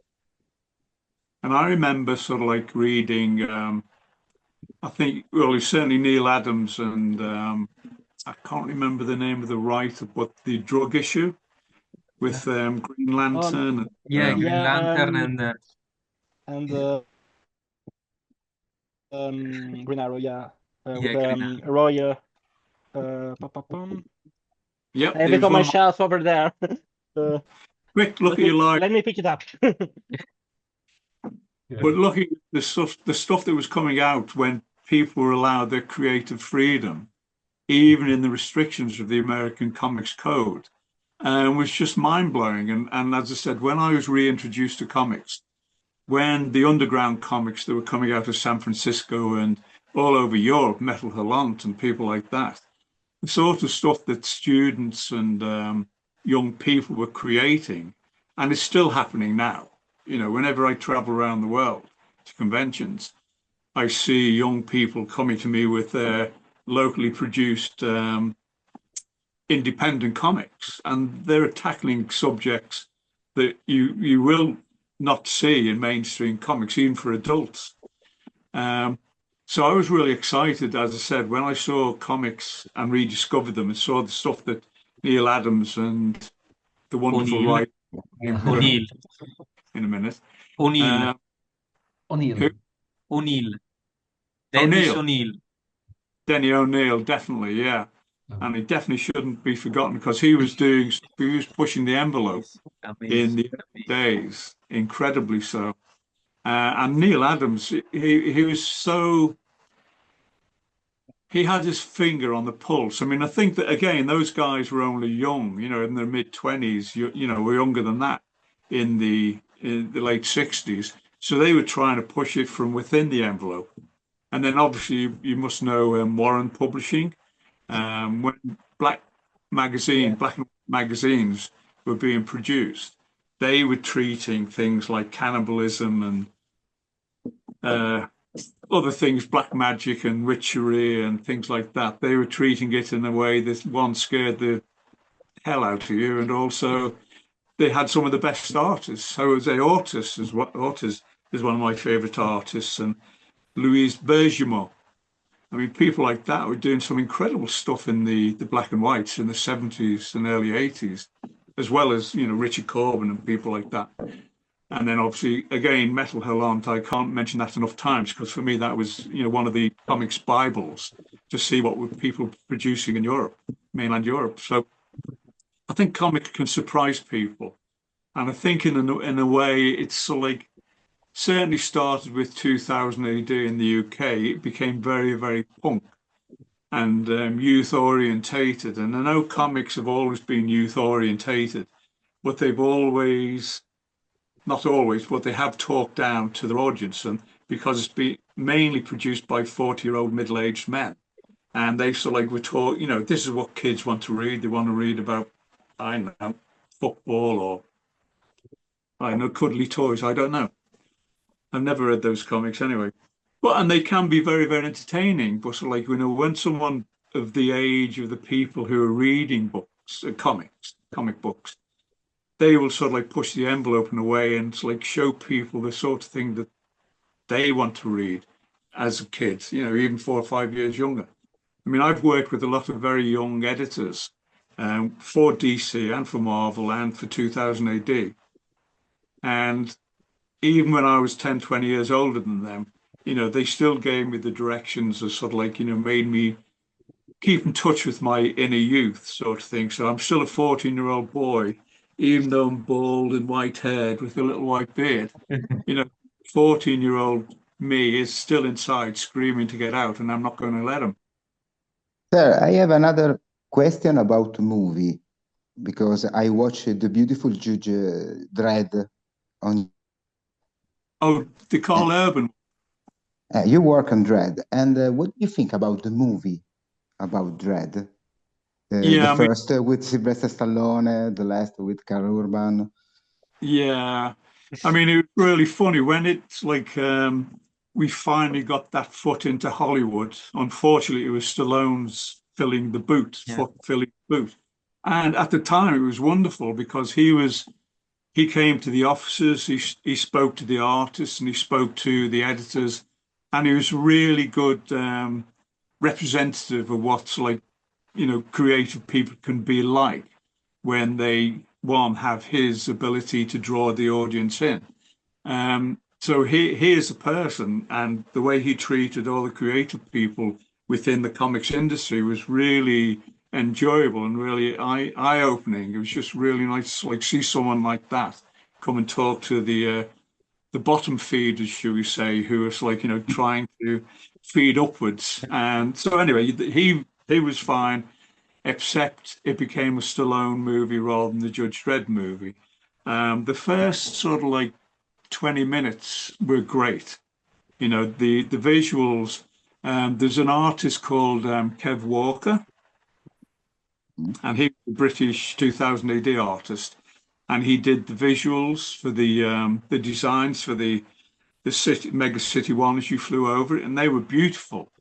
Speaker 1: And I remember sort of like reading, I think, well, certainly Neil Adams and I can't remember the name of the writer, but the drug issue with Green Lantern.
Speaker 2: Yeah, Green
Speaker 4: yeah,
Speaker 2: Lantern
Speaker 4: and Green Arrow, yeah, with
Speaker 2: Green Arrow.
Speaker 4: Roy.
Speaker 1: Yep,
Speaker 4: I have
Speaker 1: it
Speaker 4: it
Speaker 1: was
Speaker 4: on my
Speaker 1: one of
Speaker 4: shelf over there.
Speaker 1: quick look at your life.
Speaker 4: Let me pick it up.
Speaker 1: But looking at the stuff that was coming out when people were allowed their creative freedom, even in the restrictions of the American Comics Code, was just mind blowing. And as I said, when I was reintroduced to comics, when the underground comics that were coming out of San Francisco and all over Europe, Metal Hurlant and people like that, the sort of stuff that students and young people were creating, and it's still happening now. Whenever I travel around the world to conventions, I see young people coming to me with their locally produced independent comics, and they're tackling subjects that you will not see in mainstream comics, even for adults. So I was really excited, as I said, when I saw comics and rediscovered them and saw the stuff that Neil Adams and the wonderful
Speaker 2: O'Neill.
Speaker 1: writer
Speaker 2: O'Neill.
Speaker 1: in a minute.
Speaker 2: O'Neill.
Speaker 5: O'Neill.
Speaker 2: O'Neill. Dennis O'Neill.
Speaker 1: Denny O'Neill, definitely, yeah. And he definitely shouldn't be forgotten because he was pushing the envelope in the days, incredibly so. And Neil Adams, he was so, he had his finger on the pulse. I mean, I think that, again, those guys were only young, in their mid-20s, were younger than that in the late 60s. So they were trying to push it from within the envelope. And then obviously you must know Warren Publishing. When black and white magazines were being produced, they were treating things like cannibalism and other things, black magic and witchery and things like that. They were treating it in a way that one scared the hell out of you, and also they had some of the best artists. So Jose Ortiz is one of my favorite artists, and Louise Bergemot. I mean, people like that were doing some incredible stuff in the black and whites in the 70s and early 80s, as well as, Richard Corbin and people like that. And then obviously, again, Metal Hurlant, I can't mention that enough times because for me, that was, one of the comics Bibles to see what were people producing in Europe, mainland Europe. So I think comics can surprise people. And I think in a way, it's sort of like, certainly started with 2000 AD in the UK. It became very, very punk and youth orientated. And I know comics have always been youth orientated, but they've always, not always, but they have talked down to their audience. And because it's been mainly produced by 40-year-old middle-aged men. and they sort of like were taught, this is what kids want to read. They want to read about, I don't know, football or I don't know, cuddly toys. I don't know. I've never read those comics anyway. But and they can be very, very entertaining. But sort of like when someone of the age of the people who are reading books, comic books, they will sort of like push the envelope in a way and like show people the sort of thing that they want to read as kids, even 4 or 5 years younger. I mean, I've worked with a lot of very young editors for DC and for Marvel and for 2000 AD. And even when I was 10, 20 years older than them, they still gave me the directions as sort of like, made me keep in touch with my inner youth sort of thing. So I'm still a 14-year-old boy, even though I'm bald and white haired with a little white beard. 14-year-old me is still inside screaming to get out, and I'm not going to let him.
Speaker 3: Sir, I have another question about movie because I watched the beautiful Judge Dredd on.
Speaker 1: Oh, the Carl Urban.
Speaker 3: You work on Dredd, and what do you think about the movie about Dredd?
Speaker 1: Yeah,
Speaker 3: the first with Sylvester Stallone, the last with Carl Urban.
Speaker 1: Yeah, I mean, it was really funny when it's like we finally got that foot into Hollywood. Unfortunately, it was Stallone's filling the boot, foot filling the boot. And at the time, it was wonderful because he came to the offices, he spoke to the artists, and he spoke to the editors, and he was really good representative of what's like, creative people can be like when they have his ability to draw the audience in. So he is a person, and the way he treated all the creative people within the comics industry was really enjoyable and really eye-opening. It was just really nice to like see someone like that come and talk to the bottom feeders, shall we say, who was like trying to feed upwards. And so anyway, he was fine, except it became a Stallone movie rather than the Judge Dredd movie. The first sort of like 20 minutes were great. The visuals. There's an artist called Kev Walker, and he's a British 2000 AD artist, and he did the visuals for the designs for the city, Mega City One as you flew over it, and they were beautiful.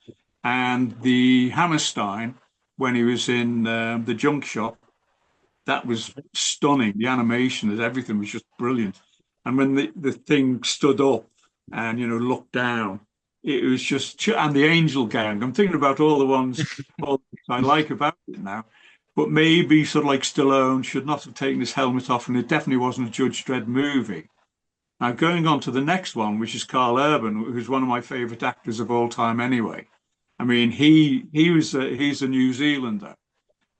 Speaker 1: And the Hammerstein, when he was in the junk shop, that was stunning. The animation and everything was just brilliant. And when the thing stood up and looked down, it was just, and the Angel Gang. I'm thinking about all the ones I like about it now. But maybe sort of like Stallone should not have taken his helmet off, and it definitely wasn't a Judge Dredd movie. Now going on to the next one, which is Carl Urban, who's one of my favorite actors of all time anyway. I mean, he's a New Zealander.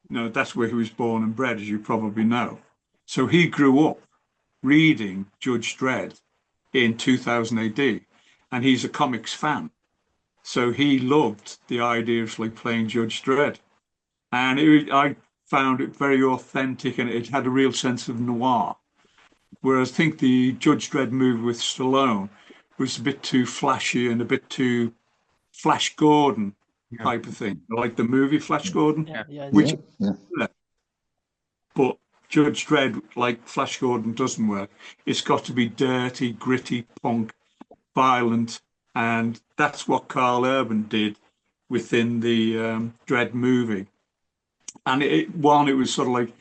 Speaker 1: That's where he was born and bred, as you probably know. So he grew up reading Judge Dredd in 2000 AD, and he's a comics fan. So he loved the idea of like playing Judge Dredd, and I found it very authentic, and it had a real sense of noir. Whereas I think the Judge Dredd movie with Stallone was a bit too flashy and a bit too Flash Gordon type of thing, like the movie Flash Gordon, which but Judge Dredd, like Flash Gordon, doesn't work. It's got to be dirty, gritty, punk, violent, and that's what Carl Urban did within the Dredd movie. And it was sort of like,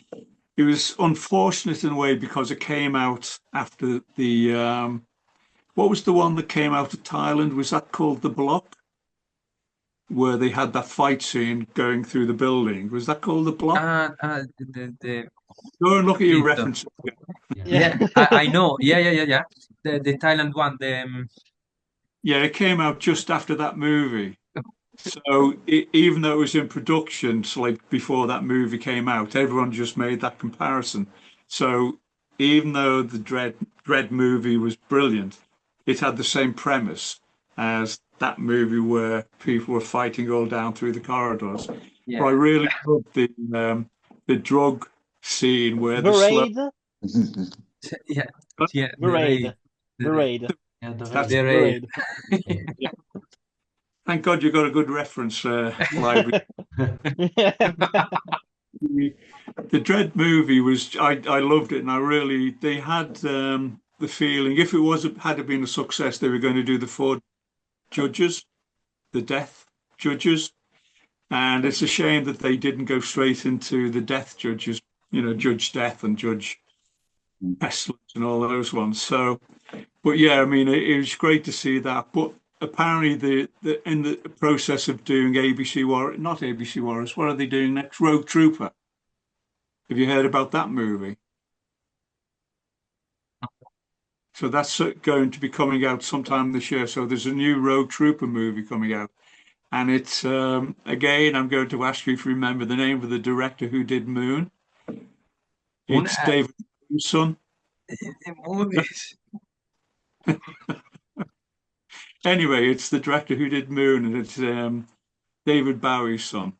Speaker 1: it was unfortunate in a way because it came out after the what was the one that came out of Thailand? Was that called The Block? Where they had that fight scene going through the building. Was that called The Block? Go and look at your references.
Speaker 2: I know. Yeah. The Thailand one.
Speaker 1: Yeah, it came out just after that movie. So even though it was in production, so like before that movie came out, everyone just made that comparison. So even though the Dredd movie was brilliant, it had the same premise as that movie where people were fighting all down through the corridors.
Speaker 2: Yeah.
Speaker 1: But I really loved the drug scene where
Speaker 4: The
Speaker 1: the
Speaker 4: raid.
Speaker 2: The
Speaker 4: raid.
Speaker 2: raid.
Speaker 1: That's
Speaker 2: The raid.
Speaker 1: yeah. Thank God you got a good reference library. The Dredd movie was, I loved it, and they had the feeling, if it had been a success, they were going to do the four judges, the death judges. And it's a shame that they didn't go straight into the death judges, Judge Death and Judge Pestilence and all those ones. So, but yeah, I mean, it was great to see that. But apparently, in the process of doing not ABC Warriors, what are they doing next? Rogue Trooper. Have you heard about that movie? So that's going to be coming out sometime this year. So there's a new Rogue Trooper movie coming out. And it's, again, I'm going to ask you if you remember the name of the director who did Moon. It's David Bowie's son. Anyway, it's the director who did Moon, and it's David Bowie's son.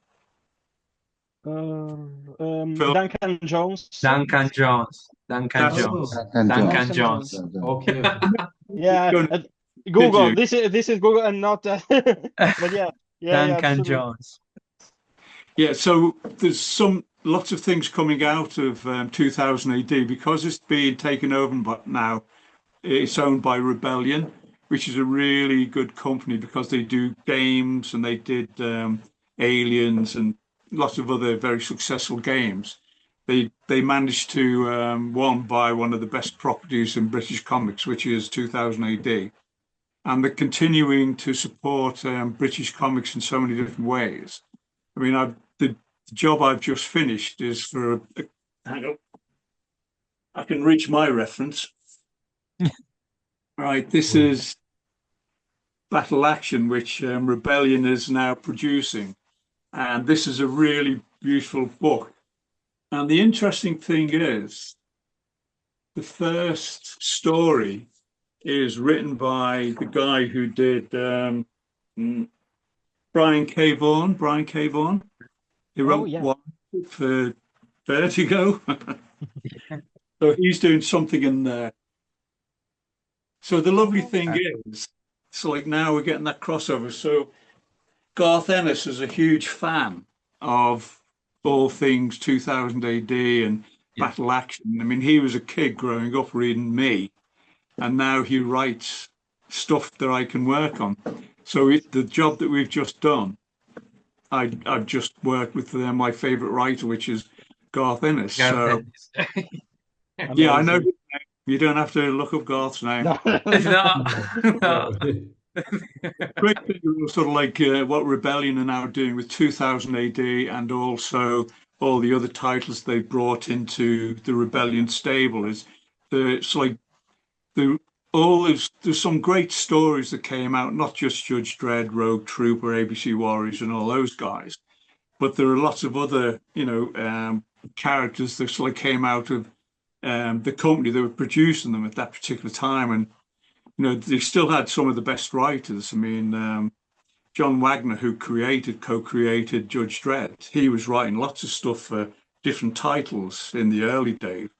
Speaker 4: Duncan Jones.
Speaker 2: Duncan Jones. Duncan Jones.
Speaker 5: Okay.
Speaker 4: Yeah. Google. This is Google and not. But yeah.
Speaker 2: Duncan Jones.
Speaker 1: Yeah. So there's lots of things coming out of 2000 AD because it's being taken over, but now it's owned by Rebellion, which is a really good company because they do games and they did Aliens and lots of other very successful games. They managed to buy one of the best properties in British comics, which is 2000 AD. And they're continuing to support British comics in so many different ways. I mean, the job I've just finished is for hang on, I can reach my reference. Right, this is Battle Action, which Rebellion is now producing. And this is a really beautiful book. And the interesting thing is, the first story is written by the guy who did Brian K. Vaughan. He wrote one for Vertigo. So he's doing something in there. So the lovely thing is, it's like now we're getting that crossover. So Garth Ennis is a huge fan of all things 2000 AD and Battle Action. I mean, he was a kid growing up reading me, and now he writes stuff that I can work on. So the job that we've just done, I've just worked with my favorite writer, which is Garth Ennis. So yeah, I know you don't have to look up Garth's name.
Speaker 2: No.
Speaker 1: Great thing, sort of like what Rebellion are now doing with 2000 AD and also all the other titles they brought into the Rebellion stable it's like there's some great stories that came out, not just Judge Dredd, Rogue Trooper, ABC Warriors, and all those guys, but there are lots of other characters that sort of came out of the company that were producing them at that particular time, and they still had some of the best writers. I mean, John Wagner, who co-created Judge Dredd, he was writing lots of stuff for different titles in the early days,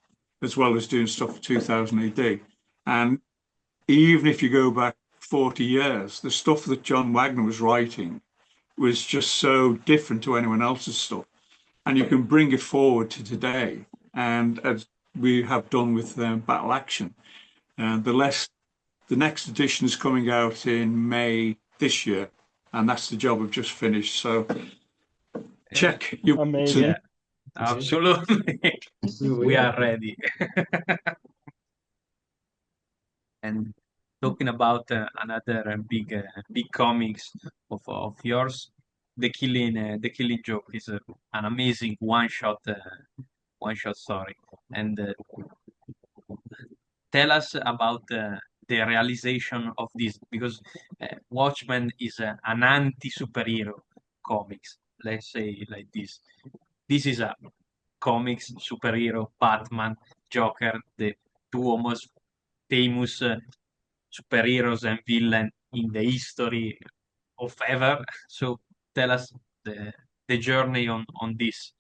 Speaker 1: as well as doing stuff for 2000 AD. And even if you go back 40 years, the stuff that John Wagner was writing was just so different to anyone else's stuff. And you can bring it forward to today. And as we have done with Battle Action, the next edition is coming out in May this year, and that's the job I've just finished. So check your
Speaker 4: amazing.
Speaker 2: Yeah, absolutely. We are ready. And talking about another big comics of yours, the Killing Joke is an amazing one shot story. And tell us about the realization of this, because Watchmen is an anti-superhero comics, let's say like this. This is a comics superhero, Batman, Joker, the two most famous superheroes and villain in the history of ever. So tell us the journey on this.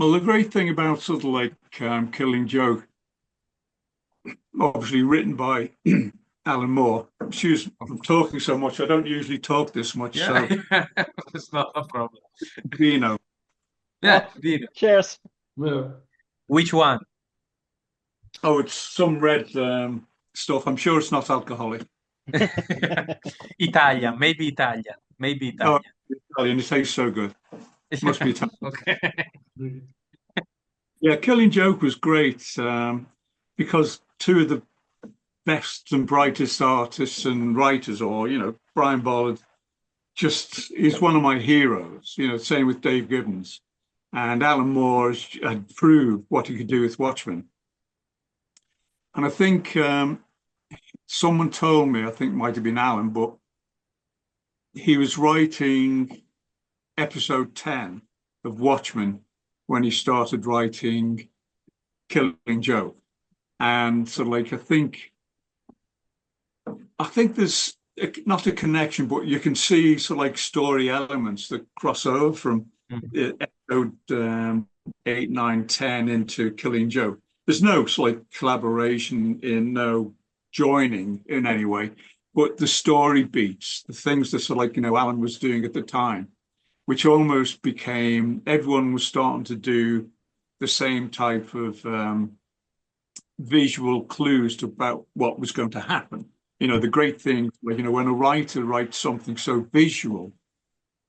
Speaker 1: Well, the great thing about sort of like Killing Joke, obviously written by AlanMoore. Excuse me, I'm talking so much. I don't usually talk this much.
Speaker 2: Yeah,
Speaker 1: So,
Speaker 2: it's not a problem.
Speaker 1: Vino.
Speaker 2: Yeah,
Speaker 4: Oh,
Speaker 2: Dino.
Speaker 4: cheers.
Speaker 5: Yeah.
Speaker 2: Which one?
Speaker 1: Oh, it's some red stuff. I'm sure it's not alcoholic.
Speaker 2: Italian, maybe Italian, maybe
Speaker 1: Oh,
Speaker 2: Italian.
Speaker 1: Italian. It tastes so good. Must be Italian.
Speaker 2: Okay.
Speaker 1: Yeah, Killing Joke was great because two of the best and brightest artists and writers, or Brian Bollard, just is one of my heroes. Same with Dave Gibbons, and Alan Moore had proved what he could do with Watchmen. And I think someone told me, I think it might have been Alan, but he was writing episode 10 of Watchmen when he started writing Killing Joke. And so I think there's not a connection, but you can see story elements that cross over from episode 8, 9, 10 into Killing Joke. There's no collaboration no joining in any way, but the story beats, the things that Alan was doing at the time, which almost became, everyone was starting to do the same type of visual clues about what was going to happen. The great thing, when a writer writes something so visual,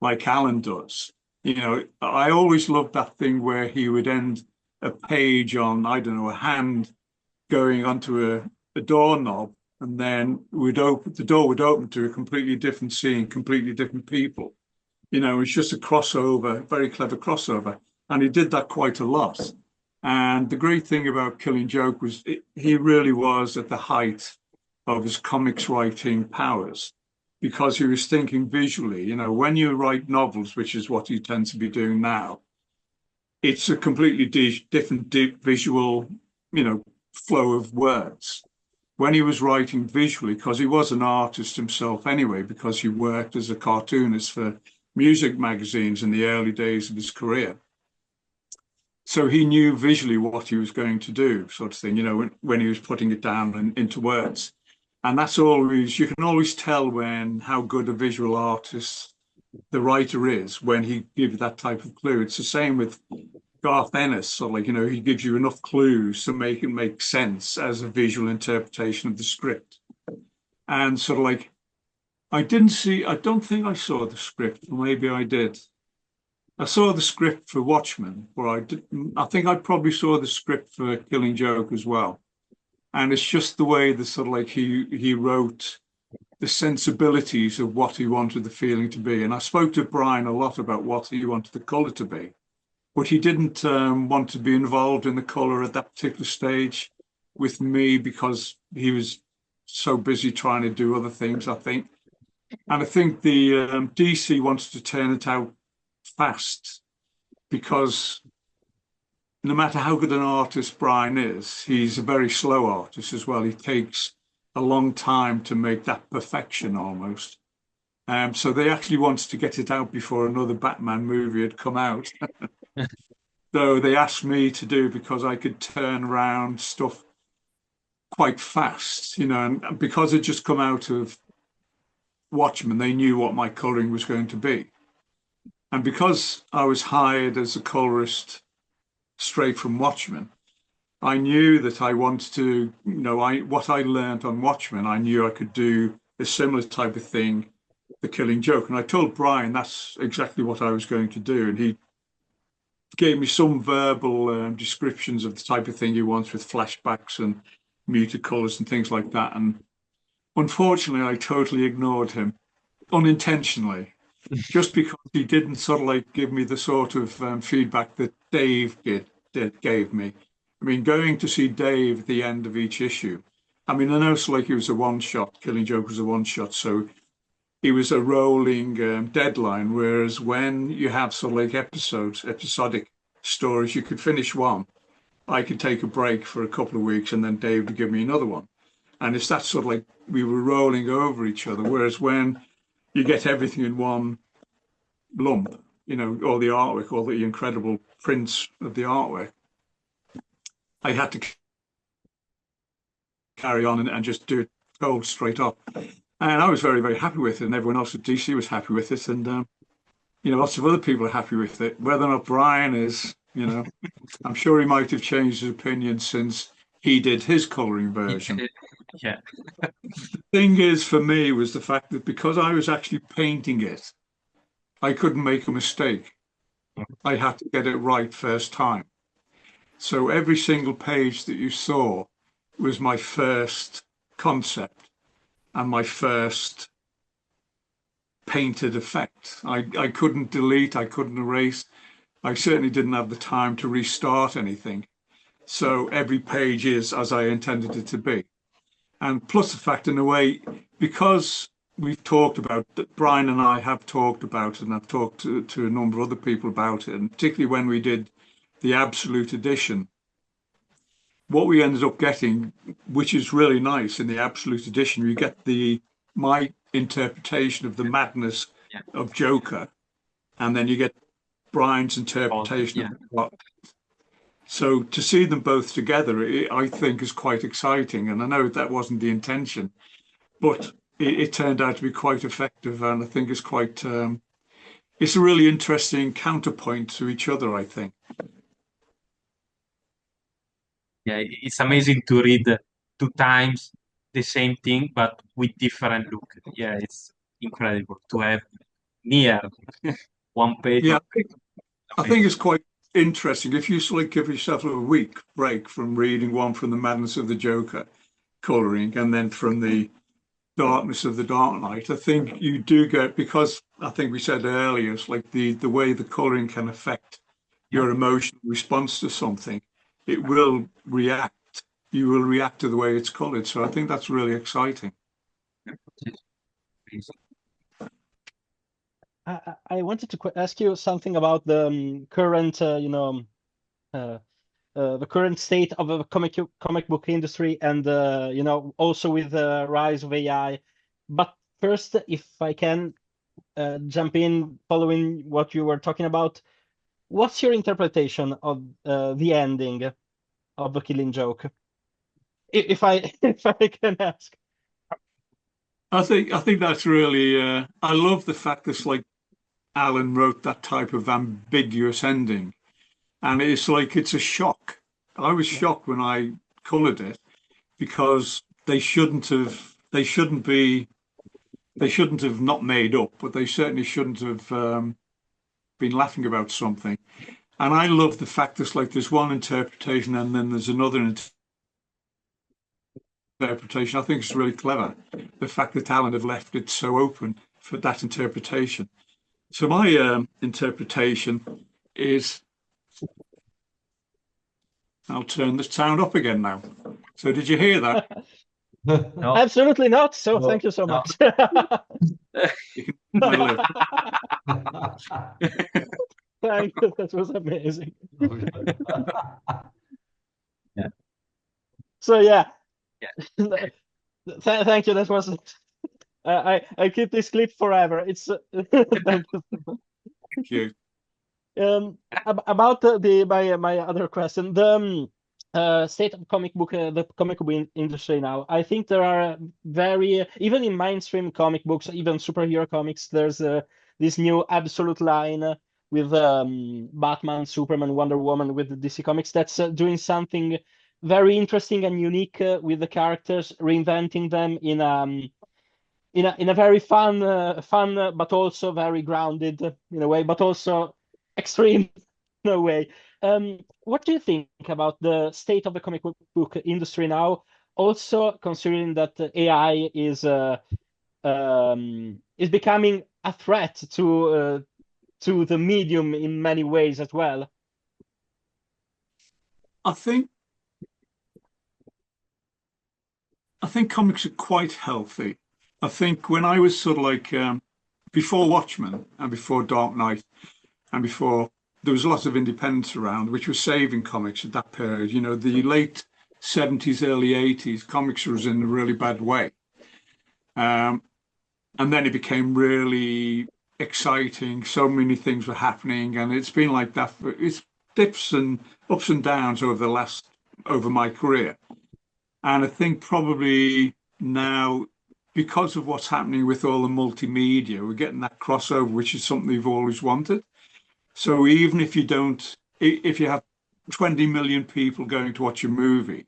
Speaker 1: like Alan does, I always loved that thing where he would end a page on, I don't know, a hand going onto a doorknob, and then the door would open to a completely different scene, completely different people. It's just a crossover, very clever crossover. And he did that quite a lot. And the great thing about Killing Joke was he really was at the height of his comics writing powers, because he was thinking visually. When you write novels, which is what he tends to be doing now, it's a completely different deep visual, flow of words. When he was writing visually, because he was an artist himself anyway, because he worked as a cartoonist for music magazines in the early days of his career. So he knew visually what he was going to do, sort of thing, when he was putting it down into words. And that's always, you can always tell how good a visual artist the writer is when he gives that type of clue. It's the same with Garth Ennis. So he gives you enough clues to make it make sense as a visual interpretation of the script. And I don't think I saw the script, or maybe I did. I saw the script for Watchmen, or I think I probably saw the script for Killing Joke as well. And it's just the way that he wrote the sensibilities of what he wanted the feeling to be. And I spoke to Brian a lot about what he wanted the color to be, but he didn't want to be involved in the color at that particular stage with me, because he was so busy trying to do other things, I think. And I think the DC wanted to turn it out fast, because no matter how good an artist Brian is, he's a very slow artist as well. He takes a long time to make that perfection almost. So they actually wanted to get it out before another Batman movie had come out. So they asked me to do, because I could turn around stuff quite fast, and because it just come out of Watchmen, they knew what my coloring was going to be. And because I was hired as a colorist straight from Watchmen, I knew that I wanted to, what I learned on Watchmen, I knew I could do a similar type of thing, The Killing Joke. And I told Brian that's exactly what I was going to do. And he gave me some verbal descriptions of the type of thing he wants, with flashbacks and muted colors and things like that. And unfortunately, I totally ignored him unintentionally, just because he didn't give me the sort of feedback that Dave gave me. I mean, going to see Dave at the end of each issue, I mean, I know it was a one-shot, Killing Joke was a one-shot, so it was a rolling deadline, whereas when you have episodic stories, you could finish one, I could take a break for a couple of weeks, and then Dave would give me another one. And it's that we were rolling over each other, whereas when you get everything in one lump, all the artwork, all the incredible prints of the artwork, I had to carry on and just do it told straight off. And I was very, very happy with it, and everyone else at DC was happy with it, and lots of other people are happy with it. Whether or not Brian is, I'm sure he might have changed his opinion since he did his colouring version.
Speaker 2: Yeah.
Speaker 1: The thing is, for me, was the fact that because I was actually painting it, I couldn't make a mistake. I had to get it right first time. So every single page that you saw was my first concept and my first painted effect. I couldn't delete, I couldn't erase. I certainly didn't have the time to restart anything. So every page is as I intended it to be. And plus the fact, in a way, because we've talked about that, Brian and I have talked about it, and I've talked to a number of other people about it, and particularly when we did the Absolute Edition, what we ended up getting, which is really nice in the Absolute Edition, you get my interpretation of the madness of Joker, and then you get Brian's interpretation of the plot. So to see them both together, I think, is quite exciting. And I know that wasn't the intention, but it turned out to be quite effective, and I think it's quite it's a really interesting counterpoint to each other, I think.
Speaker 2: Yeah, it's amazing to read 2 times the same thing, but with different look. Yeah, it's incredible to have near one page.
Speaker 1: Yeah, I think it's quite interesting. If you sort of give yourself a week break from reading one from the Madness of the Joker colouring and then from the Darkness of the Dark Knight, I think you do get, because I think we said earlier, it's like the way the colouring can affect your emotional response to something. It will react. You will react to the way it's coloured. So I think that's really exciting.
Speaker 4: I wanted to ask you something about the current, the current state of the comic book industry, and also with the rise of AI. But first, if I can jump in, following what you were talking about, what's your interpretation of the ending of The Killing Joke? If I can ask.
Speaker 1: I think that's really. I love the fact that like Alan wrote that type of ambiguous ending, and it's like it's a shock. I was shocked when I coloured it because they shouldn't have not made up, but they certainly shouldn't have been laughing about something. And I love the fact that like there's one interpretation and then there's another interpretation. I think it's really clever, the fact that Alan have left it so open for that interpretation. So my interpretation is, I'll turn the sound up again now. So did you hear that?
Speaker 2: No.
Speaker 4: Absolutely not. So thank you so much. Thank you. That was amazing.
Speaker 2: Yeah.
Speaker 4: So yeah. Thank you. That was. I keep this clip forever. It's. Thank you.
Speaker 1: Thank you.
Speaker 4: About my other question, the state of the comic book industry now. I think there are even in mainstream comic books, even superhero comics, there's this new absolute line with Batman, Superman, Wonder Woman with the DC Comics that's doing something very interesting and unique with the characters, reinventing them in a very fun, but also very grounded in a way, but also extreme in a way. What do you think about the state of the comic book industry now? Also considering that AI is becoming a threat to the medium in many ways as well.
Speaker 1: I think comics are quite healthy. I think when I was sort of like before Watchmen and before Dark Knight and before, there was lots of independence around, which was saving comics at that period. You know, the late 70s, early 80s, comics was in a really bad way. And then it became really exciting. So many things were happening, and it's been like that. It's dips and ups and downs over my career. And I think probably now, because of what's happening with all the multimedia, we're getting that crossover, which is something we've always wanted. So even if you don't, if you have 20 million people going to watch a movie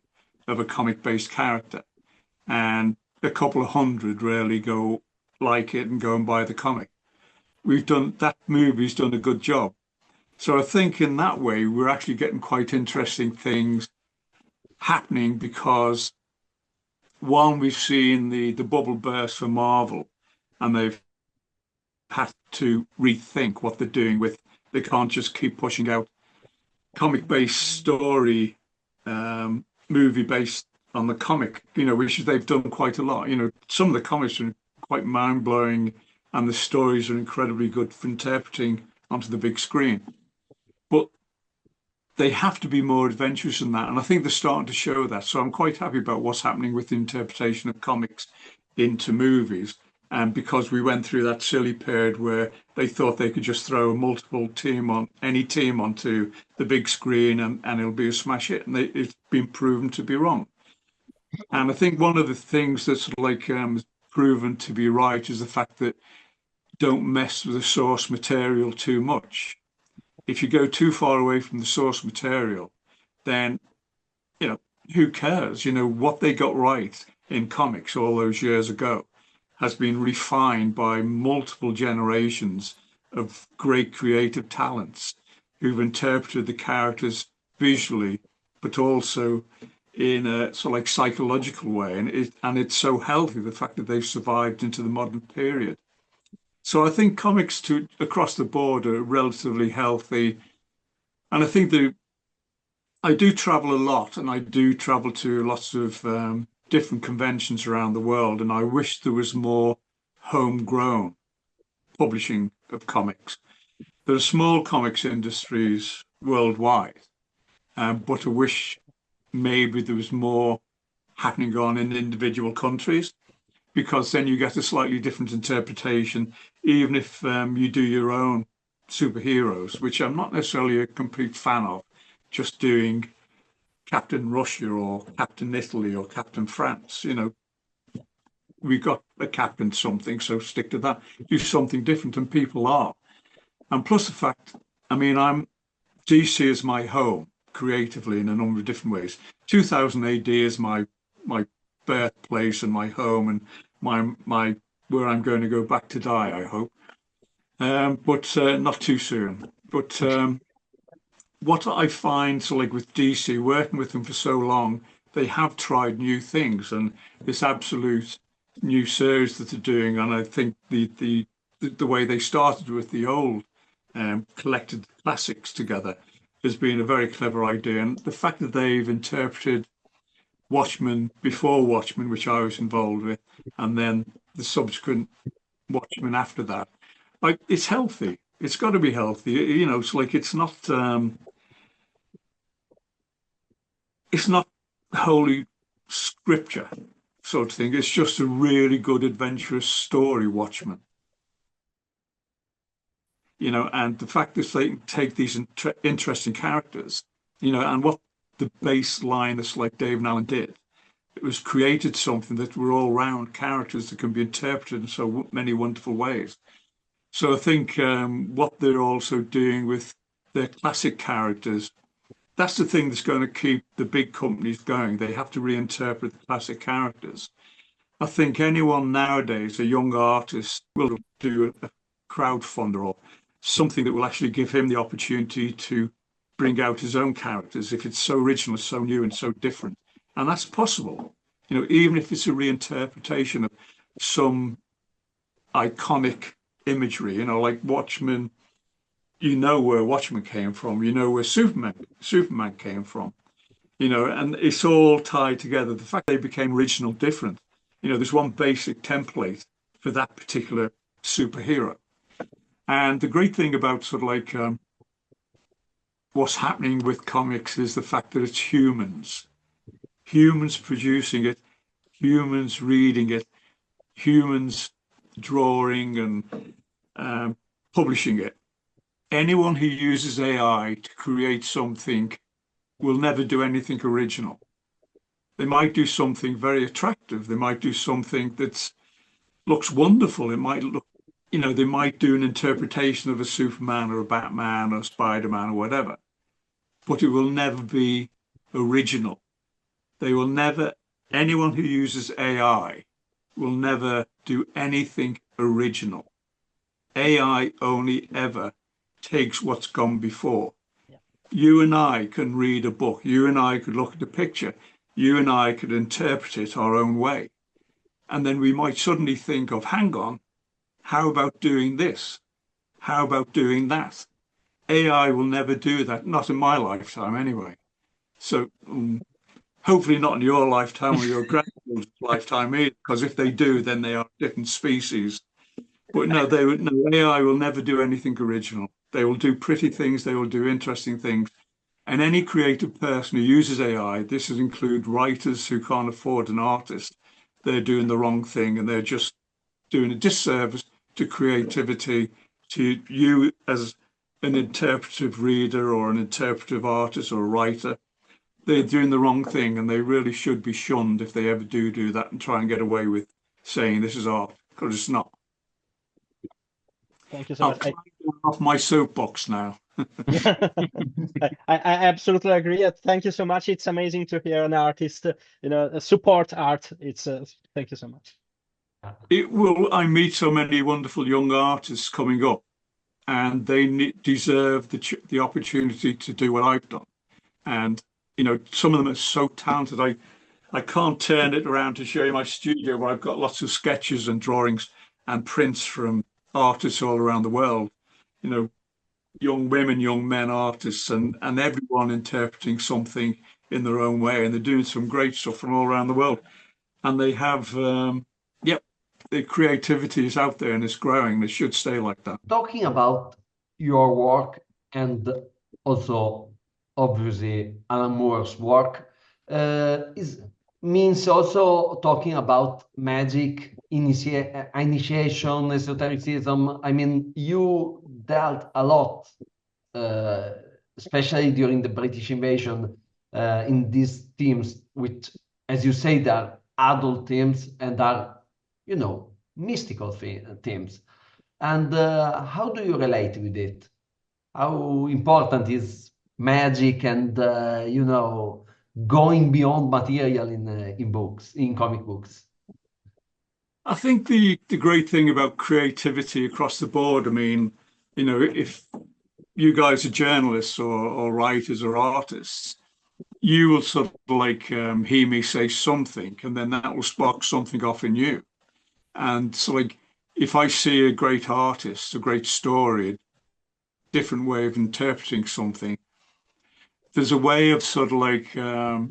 Speaker 1: of a comic-based character, and a couple of hundred really go like it and go and buy the comic, we've done that movie's done a good job. So I think in that way, we're actually getting quite interesting things happening because one, we've seen the bubble burst for Marvel, and they've had to rethink what they're doing with. They can't just keep pushing out comic-based story, movie based on the comic, which they've done quite a lot. Some of the comics are quite mind-blowing, and the stories are incredibly good for interpreting onto the big screen. But they have to be more adventurous than that. And I think they're starting to show that. So I'm quite happy about what's happening with the interpretation of comics into movies. And because we went through that silly period where they thought they could just throw any team onto the big screen and it'll be a smash hit. And it's been proven to be wrong. And I think one of the things that's proven to be right is the fact that don't mess with the source material too much. If you go too far away from the source material, then, who cares? What they got right in comics all those years ago has been refined by multiple generations of great creative talents who've interpreted the characters visually, but also in a sort of psychological way. And it's so healthy, the fact that they've survived into the modern period. So I think comics across the board are relatively healthy. And I think I do travel a lot, and I do travel to lots of different conventions around the world. And I wish there was more homegrown publishing of comics. There are small comics industries worldwide, but I wish maybe there was more happening on in individual countries, because then you get a slightly different interpretation, even if you do your own superheroes, which I'm not necessarily a complete fan of, just doing Captain Russia or Captain Italy or Captain France. We got a captain something, so stick to that. Do something different, and people are. And plus the fact, DC is my home creatively in a number of different ways. 2000 AD is my birthplace and my home and my where I'm going to go back to die, I hope. But not too soon. But what I find, so with DC, working with them for so long, they have tried new things, and this absolute new series that they're doing. And I think the way they started with the old collected classics together has been a very clever idea. And the fact that they've interpreted Watchmen before Watchmen, which I was involved with, and then the subsequent Watchmen after that, it's healthy. It's got to be healthy. It's not holy scripture sort of thing. It's just a really good adventurous story, Watchmen. And the fact that they can take these interesting characters, and what the baseline that's like Dave and Alan did, it was created something that were all round characters that can be interpreted in so many wonderful ways. So I think what they're also doing with their classic characters, that's the thing that's going to keep the big companies going. They have to reinterpret the classic characters. I think anyone nowadays, a young artist, will do a crowdfunder or something that will actually give him the opportunity to bring out his own characters if it's so original, so new and so different. And that's possible, even if it's a reinterpretation of some iconic imagery, like Watchmen. Where Watchmen came from, where Superman came from, and it's all tied together. The fact they became original, different, there's one basic template for that particular superhero. And the great thing about sort of what's happening with comics is the fact that it's humans producing it, humans reading it, humans drawing and publishing it. Anyone who uses AI to create something will never do anything original. They might do something very attractive. They might do something that looks wonderful. It might look, they might do an interpretation of a Superman or a Batman or Spider-Man or whatever, but it will never be original. They will never, anyone who uses AI will never do anything original. AI only ever takes what's gone before.
Speaker 4: Yeah.
Speaker 1: You and I can read a book. You and I could look at a picture. You and I could interpret it our own way. And then we might suddenly think of, hang on, how about doing this? How about doing that? AI will never do that, not in my lifetime anyway. So hopefully not in your lifetime or your grandchildren's lifetime either, because if they do, then they are different species. But no, AI will never do anything original. They will do pretty things, they will do interesting things. And any creative person who uses AI, this would include writers who can't afford an artist, they're doing the wrong thing and they're just doing a disservice to creativity, to you as an interpretive reader or an interpretive artist or a writer. They're doing the wrong thing and they really should be shunned if they ever do that and try and get away with saying this is art, because it's not.
Speaker 4: Thank you so much.
Speaker 1: I'll off my soapbox now.
Speaker 4: I absolutely agree. Thank you so much. It's amazing to hear an artist, support art. It's thank you so much.
Speaker 1: I meet so many wonderful young artists coming up, and they deserve the opportunity to do what I've done. And some of them are so talented. I can't turn it around to show you my studio where I've got lots of sketches and drawings and prints from artists all around the world. Young women, young men artists, and everyone interpreting something in their own way, and they're doing some great stuff from all around the world. And they have, the creativity is out there and it's growing. It should stay like that.
Speaker 5: Talking about your work and also obviously AlanMoore's work means also talking about magic, initiation, esotericism. I mean, you dealt a lot, especially during the British invasion, in these themes, which, as you say, they're adult themes and are, mystical themes. And how do you relate with it? How important is magic and, going beyond material in books, in comic books?
Speaker 1: I think the great thing about creativity across the board, I mean, if you guys are journalists or writers or artists, you will sort of hear me say something and then that will spark something off in you. And so if I see a great artist, a great story, a different way of interpreting something, there's a way of sort of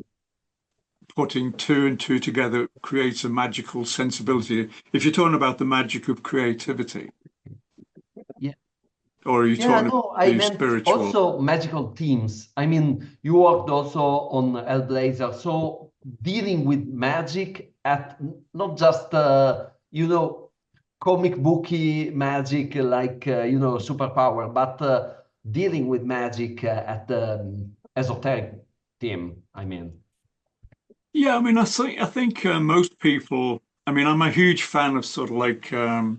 Speaker 1: putting two and two together creates a magical sensibility. If you're talking about the magic of creativity.
Speaker 5: Yeah.
Speaker 1: Or are you talking
Speaker 5: no, I meant
Speaker 1: spiritual?
Speaker 5: Also magical themes. I mean, you worked also on Hellblazer, so dealing with magic at not just comic booky magic like superpower, but dealing with magic at the esoteric theme. I mean.
Speaker 1: Yeah, I mean, I think most people. I mean, I'm a huge fan of sort of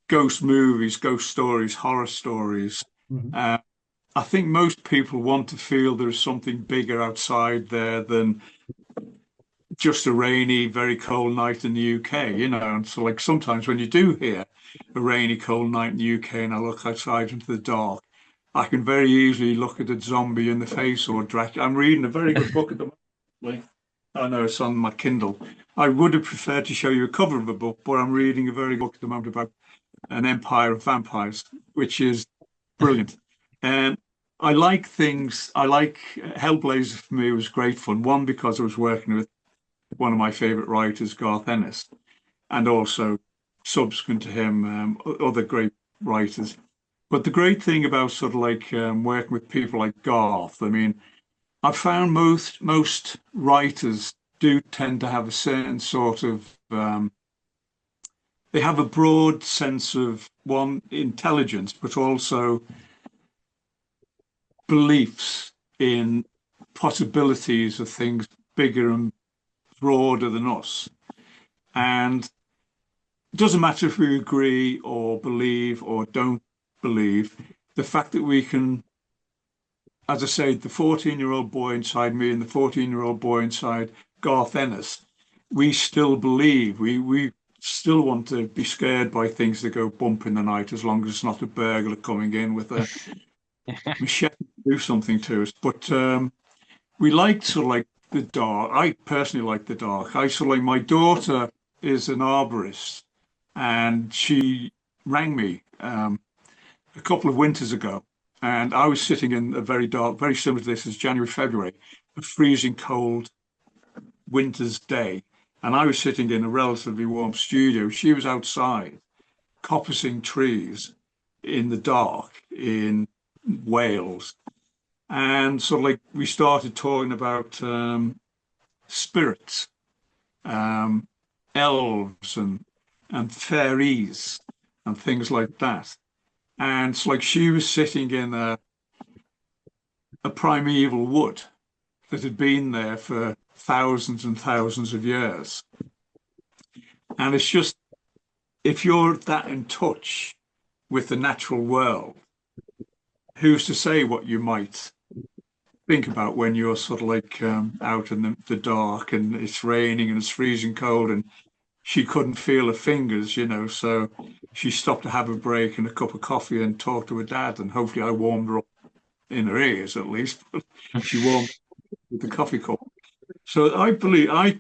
Speaker 1: ghost movies, ghost stories, horror stories.
Speaker 5: Mm-hmm.
Speaker 1: I think most people want to feel there's something bigger outside there than just a rainy, very cold night in the UK, And so sometimes when you do hear a rainy, cold night in the UK and I look outside into the dark, I can very easily look at a zombie in the face or Dracula. I'm reading a very good book at the moment. I know it's on my Kindle. I would have preferred to show you a cover of a book, but I'm reading a very good book at the moment about an empire of vampires, which is brilliant. And I like Hellblazer for me was great fun. One, because I was working with one of my favorite writers, Garth Ennis, and also subsequent to him, other great writers. But the great thing about sort of working with people like Garth, I mean, I've found most writers do tend to have a certain sort of they have a broad sense of intelligence, but also beliefs in possibilities of things bigger and broader than us. And it doesn't matter if we agree or believe or don't believe, the fact that we can, as I say, the 14-year-old boy inside me and the 14-year-old boy inside Garth Ennis, we still believe, we still want to be scared by things that go bump in the night, as long as it's not a burglar coming in with a machete to do something to us. But we like sort of like the dark. I personally like the dark. I sort of like, my daughter is an arborist, and she rang me a couple of winters ago, and I was sitting in a very dark, very similar to this, as January, February, a freezing cold winter's day, and I was sitting in a relatively warm studio. She was outside coppicing trees in the dark in Wales, and sort of like we started talking about spirits, elves, and fairies, and things like that. And it's like she was sitting in a primeval wood that had been there for thousands and thousands of years. And it's just, if you're that in touch with the natural world, who's to say what you might think about when you're sort of like out in the dark and it's raining and it's freezing cold, and she couldn't feel her fingers, you know, so she stopped to have a break and a cup of coffee and talk to her dad, and hopefully I warmed her up in her ears at least. She warmed with the coffee cup. So I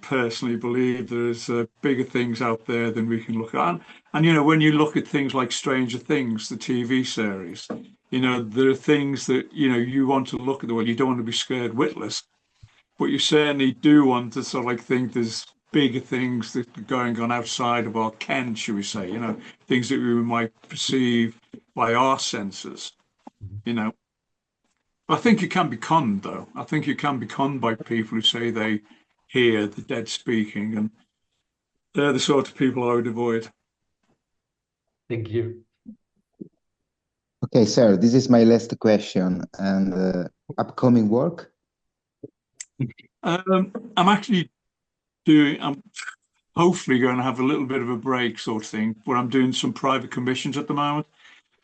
Speaker 1: personally believe there's bigger things out there than we can look at. And, you know, when you look at things like Stranger Things, the TV series, you know, there are things that, you know, you want to look at the world. You don't want to be scared witless, but you certainly do want to sort of like think there's bigger things that are going on outside of our ken, should we say, you know, things that we might perceive by our senses, you know. I think you can be conned, though. I think you can be conned by people who say they hear the dead speaking, and they're the sort of people I would avoid.
Speaker 5: Thank you.
Speaker 3: Okay, sir, this is my last question. And upcoming work?
Speaker 1: I'm hopefully going to have a little bit of a break sort of thing, but I'm doing some private commissions at the moment.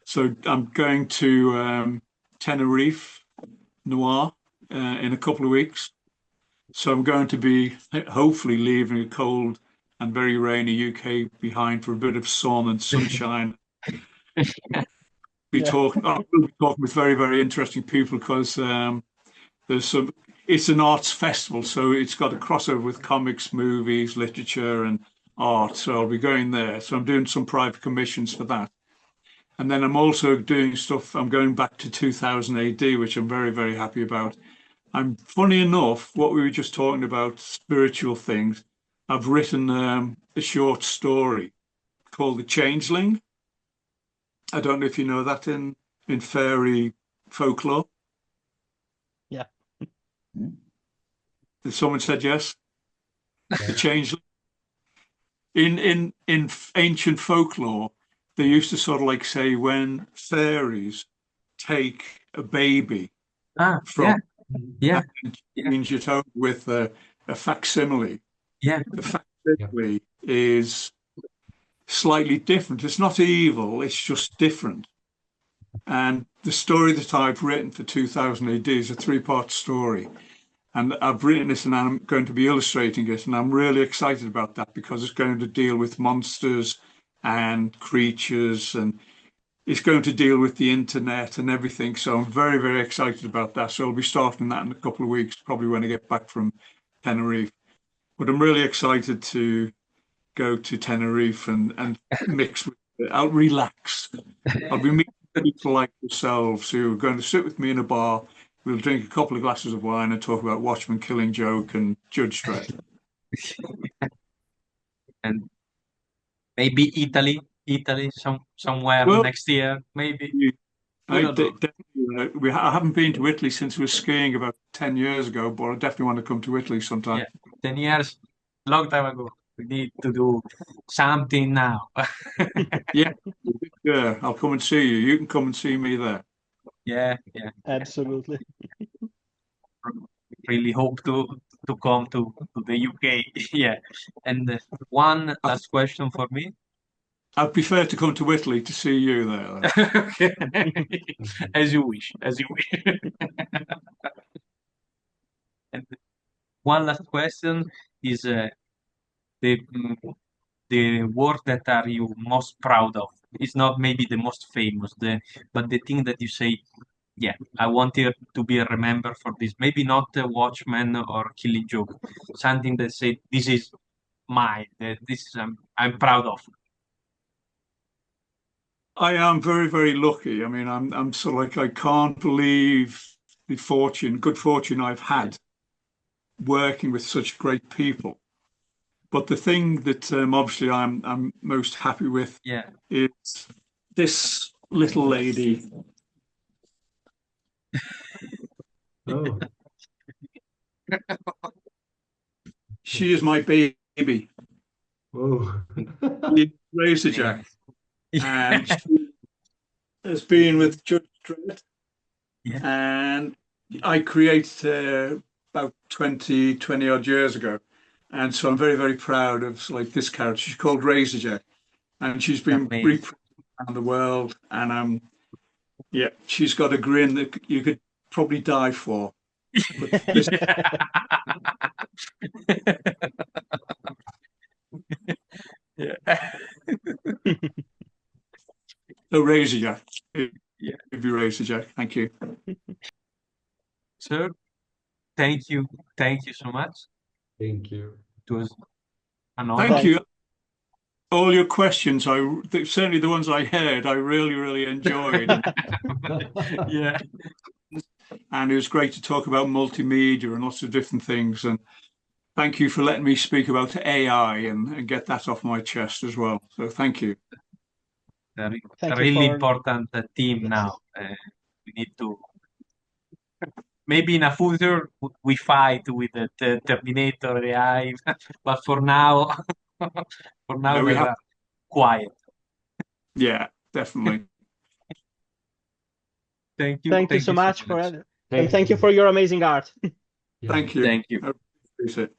Speaker 1: So I'm going to Tenerife Noir in a couple of weeks. So I'm going to be hopefully leaving a cold and very rainy UK behind for a bit of sun and sunshine. I will be talking with very, very interesting people, because it's an arts festival, so it's got a crossover with comics, movies, literature, and art. So I'll be going there. So I'm doing some private commissions for that. And then I'm also doing stuff, I'm going back to 2000 AD, which I'm very, very happy about. I'm, funny enough, what we were just talking about, spiritual things, I've written a short story called The Changeling. I don't know if you know that in fairy folklore.
Speaker 4: Yeah.
Speaker 1: Someone said yes. The Changeling. In ancient folklore, they used to sort of like say, when fairies take a baby from and change it over with a facsimile. The facsimile is slightly different. It's not evil, it's just different. And the story that I've written for 2000 AD is a 3-part story. And I've written this and I'm going to be illustrating it. And I'm really excited about that, because it's going to deal with monsters and creatures, and it's going to deal with the internet and everything. So I'm very, very excited about that. So I'll be starting that in a couple of weeks, probably when I get back from Tenerife. But I'm really excited to go to Tenerife and mix with it. I'll relax. I'll be meeting people like yourselves who are going to sit with me in a bar. We'll drink a couple of glasses of wine and talk about Watchmen, Killing Joke, and Judge Dredd.
Speaker 2: And maybe Italy, somewhere next year, maybe.
Speaker 1: I haven't been to Italy since we were skiing about 10 years ago, but I definitely want to come to Italy sometime.
Speaker 2: Yeah, 10 years, long time ago. We need to do something now.
Speaker 1: Yeah, I'll come and see you. You can come and see me there.
Speaker 2: Yeah.
Speaker 4: Absolutely.
Speaker 2: Really hope to to come to the UK. Yeah. And one last question for me.
Speaker 1: I'd prefer to come to Italy to see you there.
Speaker 2: Okay. As you wish, as you wish. And one last question is the the work that are you most proud of? It's not maybe the most famous, but the thing that you say, yeah, I want it to be remembered for this. Maybe not Watchmen or Killing Joke, something that say this is mine. This is, I'm proud of.
Speaker 1: I am very, very lucky. I mean, I'm sort of like, I can't believe the good fortune I've had working with such great people. But the thing that obviously I'm most happy with
Speaker 2: Yeah.
Speaker 1: is this little lady.
Speaker 5: Oh,
Speaker 1: She is my baby.
Speaker 5: oh.
Speaker 1: Razor Jack. And she has been with Judge Dredd.
Speaker 2: Yeah.
Speaker 1: And I created her about 20 odd years ago. And so I'm very, very proud of like this character. She's called Razor Jack. And she's been
Speaker 2: Amazing.
Speaker 1: reprinted around the world. And yeah, she's got a grin that you could probably die for. But this,
Speaker 2: Yeah.
Speaker 1: so Razor Jack.
Speaker 2: Yeah.
Speaker 1: Give you Razor Jack. Thank you.
Speaker 2: Sir, thank you. Thank you so much.
Speaker 5: Thank you.
Speaker 2: It was an honor.
Speaker 1: Thank you. All your questions, certainly the ones I heard, I really, really enjoyed.
Speaker 2: Yeah.
Speaker 1: And it was great to talk about multimedia and lots of different things. And thank you for letting me speak about AI and get that off my chest as well. So thank you.
Speaker 2: A
Speaker 4: Thank you
Speaker 2: really
Speaker 4: for-
Speaker 2: important team now. We need to maybe in a future we fight with the Terminator AI, but for now,
Speaker 1: Yeah, we
Speaker 2: they
Speaker 1: have-
Speaker 2: are quiet.
Speaker 1: Yeah, definitely.
Speaker 2: Thank you.
Speaker 4: Thank you so much for
Speaker 2: much.
Speaker 4: it. And thank you for your amazing art.
Speaker 5: Yeah.
Speaker 1: Thank you.
Speaker 2: Thank you.
Speaker 1: I appreciate it.